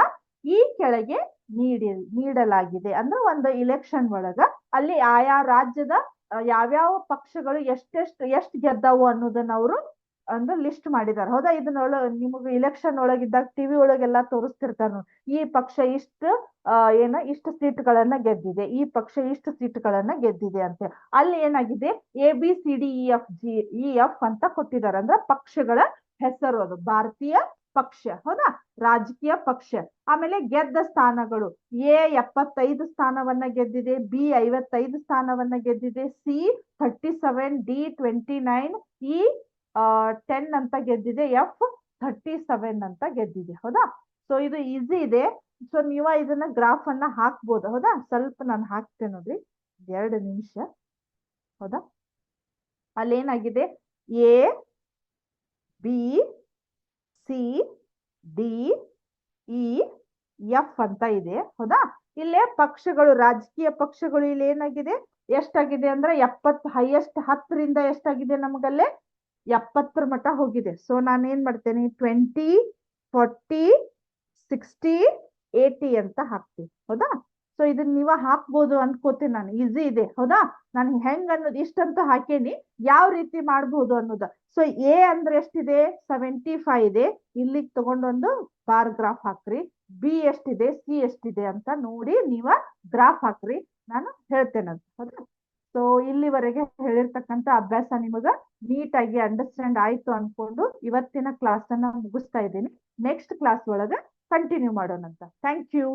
ಈ ಕೆಳಗೆ ನೀಡಲಾಗಿದೆ. ಅಂದ್ರೆ ಒಂದು ಇಲೆಕ್ಷನ್ ಒಳಗ ಅಲ್ಲಿ ಆಯಾ ರಾಜ್ಯದ ಯಾವ್ಯಾವ ಪಕ್ಷಗಳು ಎಷ್ಟು ಗೆದ್ದವು ಅನ್ನೋದನ್ನ ಅವರು ಅಂದ್ರೆ ಲಿಸ್ಟ್ ಮಾಡಿದ್ದಾರೆ. ಹೌದಾ? ಇದನ್ನ ನಿಮಗೆ ಇಲೆಕ್ಷನ್ ಒಳಗಿದ್ದಾಗ ಟಿವಿ ಒಳಗೆಲ್ಲಾ ತೋರಿಸ್ತಿರ್ತಾರ, ಈ ಪಕ್ಷ ಇಷ್ಟು ಸೀಟ್ಗಳನ್ನ ಗೆದ್ದಿದೆ, ಈ ಪಕ್ಷ ಇಷ್ಟು ಸೀಟ್ಗಳನ್ನ ಗೆದ್ದಿದೆ ಅಂತ. ಅಲ್ಲಿ ಏನಾಗಿದೆ, ABCDEF ಅಂತ ಕೊಟ್ಟಿದ್ದಾರೆ. ಅಂದ್ರೆ ಪಕ್ಷಗಳ ಹೆಸರು, ಅದು ಭಾರತೀಯ ಪಕ್ಷ. ಹೌದಾ, ರಾಜಕೀಯ ಪಕ್ಷ. ಆಮೇಲೆ ಗೆದ್ದ ಸ್ಥಾನಗಳು, ಎ 75 ಸ್ಥಾನವನ್ನ ಗೆದ್ದಿದೆ, ಬಿ 55 ಸ್ಥಾನವನ್ನ ಗೆದ್ದಿದೆ, ಸಿ 37, ಡಿ 29, ಇ 10 ಅಂತ ಗೆದ್ದಿದೆ, ಎಫ್ 37 ಅಂತ ಗೆದ್ದಿದೆ. ಹೌದಾ, ಸೊ ಇದು ಈಸಿ ಇದೆ. ಸೊ ನೀವ ಇದನ್ನ ಗ್ರಾಫ್ ಅನ್ನ ಹಾಕ್ಬೋದು. ಹೌದಾ, ಸ್ವಲ್ಪ ನಾನು ಹಾಕ್ತೇನೆ ನೋಡ್ರಿ, 2 ನಿಮಿಷ. ಹೌದಾ, ಅಲ್ಲೇನಾಗಿದೆ, A B C D E F ಅಂತ ಇದೆ. ಹೌದಾ, ಇಲ್ಲೇ ಪಕ್ಷಗಳು, ರಾಜಕೀಯ ಪಕ್ಷಗಳು ಇಲ್ಲಿ ಏನಾಗಿದೆ, ಎಷ್ಟಾಗಿದೆ ಅಂದ್ರೆ 70, ಹೈಯೆಸ್ಟ್ 10ರಿಂದ ಎಷ್ಟಾಗಿದೆ ನಮಗಲ್ಲೇ 70 ಮಟ್ಟ ಹೋಗಿದೆ. ಸೊ ನಾನು ಏನ್ ಮಾಡ್ತೇನೆ, 20, 40, 60, 80 ಅಂತ ಹಾಕ್ತೀನಿ. ಹೌದಾ, ಸೊ ಇದನ್ನ ನೀವ ಹಾಕ್ಬೋದು ಅನ್ಕೋತೀನಿ ನಾನು, ಈಸಿ ಇದೆ. ಹೌದಾ, ನಾನು ಹೆಂಗ್ ಅನ್ನೋದು ಇಷ್ಟಂತೂ ಹಾಕೇನಿ, ಯಾವ ರೀತಿ ಮಾಡ್ಬೋದು ಅನ್ನೋದು. ಸೊ ಎ ಅಂದ್ರೆ ಎಷ್ಟಿದೆ, 75 ಇದೆ, ಇಲ್ಲಿಗೆ ತಗೊಂಡೊಂದು ಬಾರ್ ಗ್ರಾಫ್ ಹಾಕ್ರಿ. ಬಿ ಎಷ್ಟಿದೆ, ಸಿ ಎಷ್ಟಿದೆ ಅಂತ ನೋಡಿ ನೀವ ಗ್ರಾಫ್ ಹಾಕ್ರಿ, ನಾನು ಹೇಳ್ತೇನಂತ. ಹೌದಾ, ಸೊ ಇಲ್ಲಿವರೆಗೆ ಹೇಳಿರ್ತಕ್ಕಂಥ ಅಭ್ಯಾಸ ನಿಮಗ ನೀಟಾಗಿ ಅಂಡರ್ಸ್ಟ್ಯಾಂಡ್ ಆಯ್ತು ಅನ್ಕೊಂಡು ಇವತ್ತಿನ ಕ್ಲಾಸ್ ಅನ್ನ ಮುಗಿಸ್ತಾ ಇದ್ದೀನಿ. ನೆಕ್ಸ್ಟ್ ಕ್ಲಾಸ್ ಒಳಗ ಕಂಟಿನ್ಯೂ ಮಾಡೋಣಂತ. Thank you.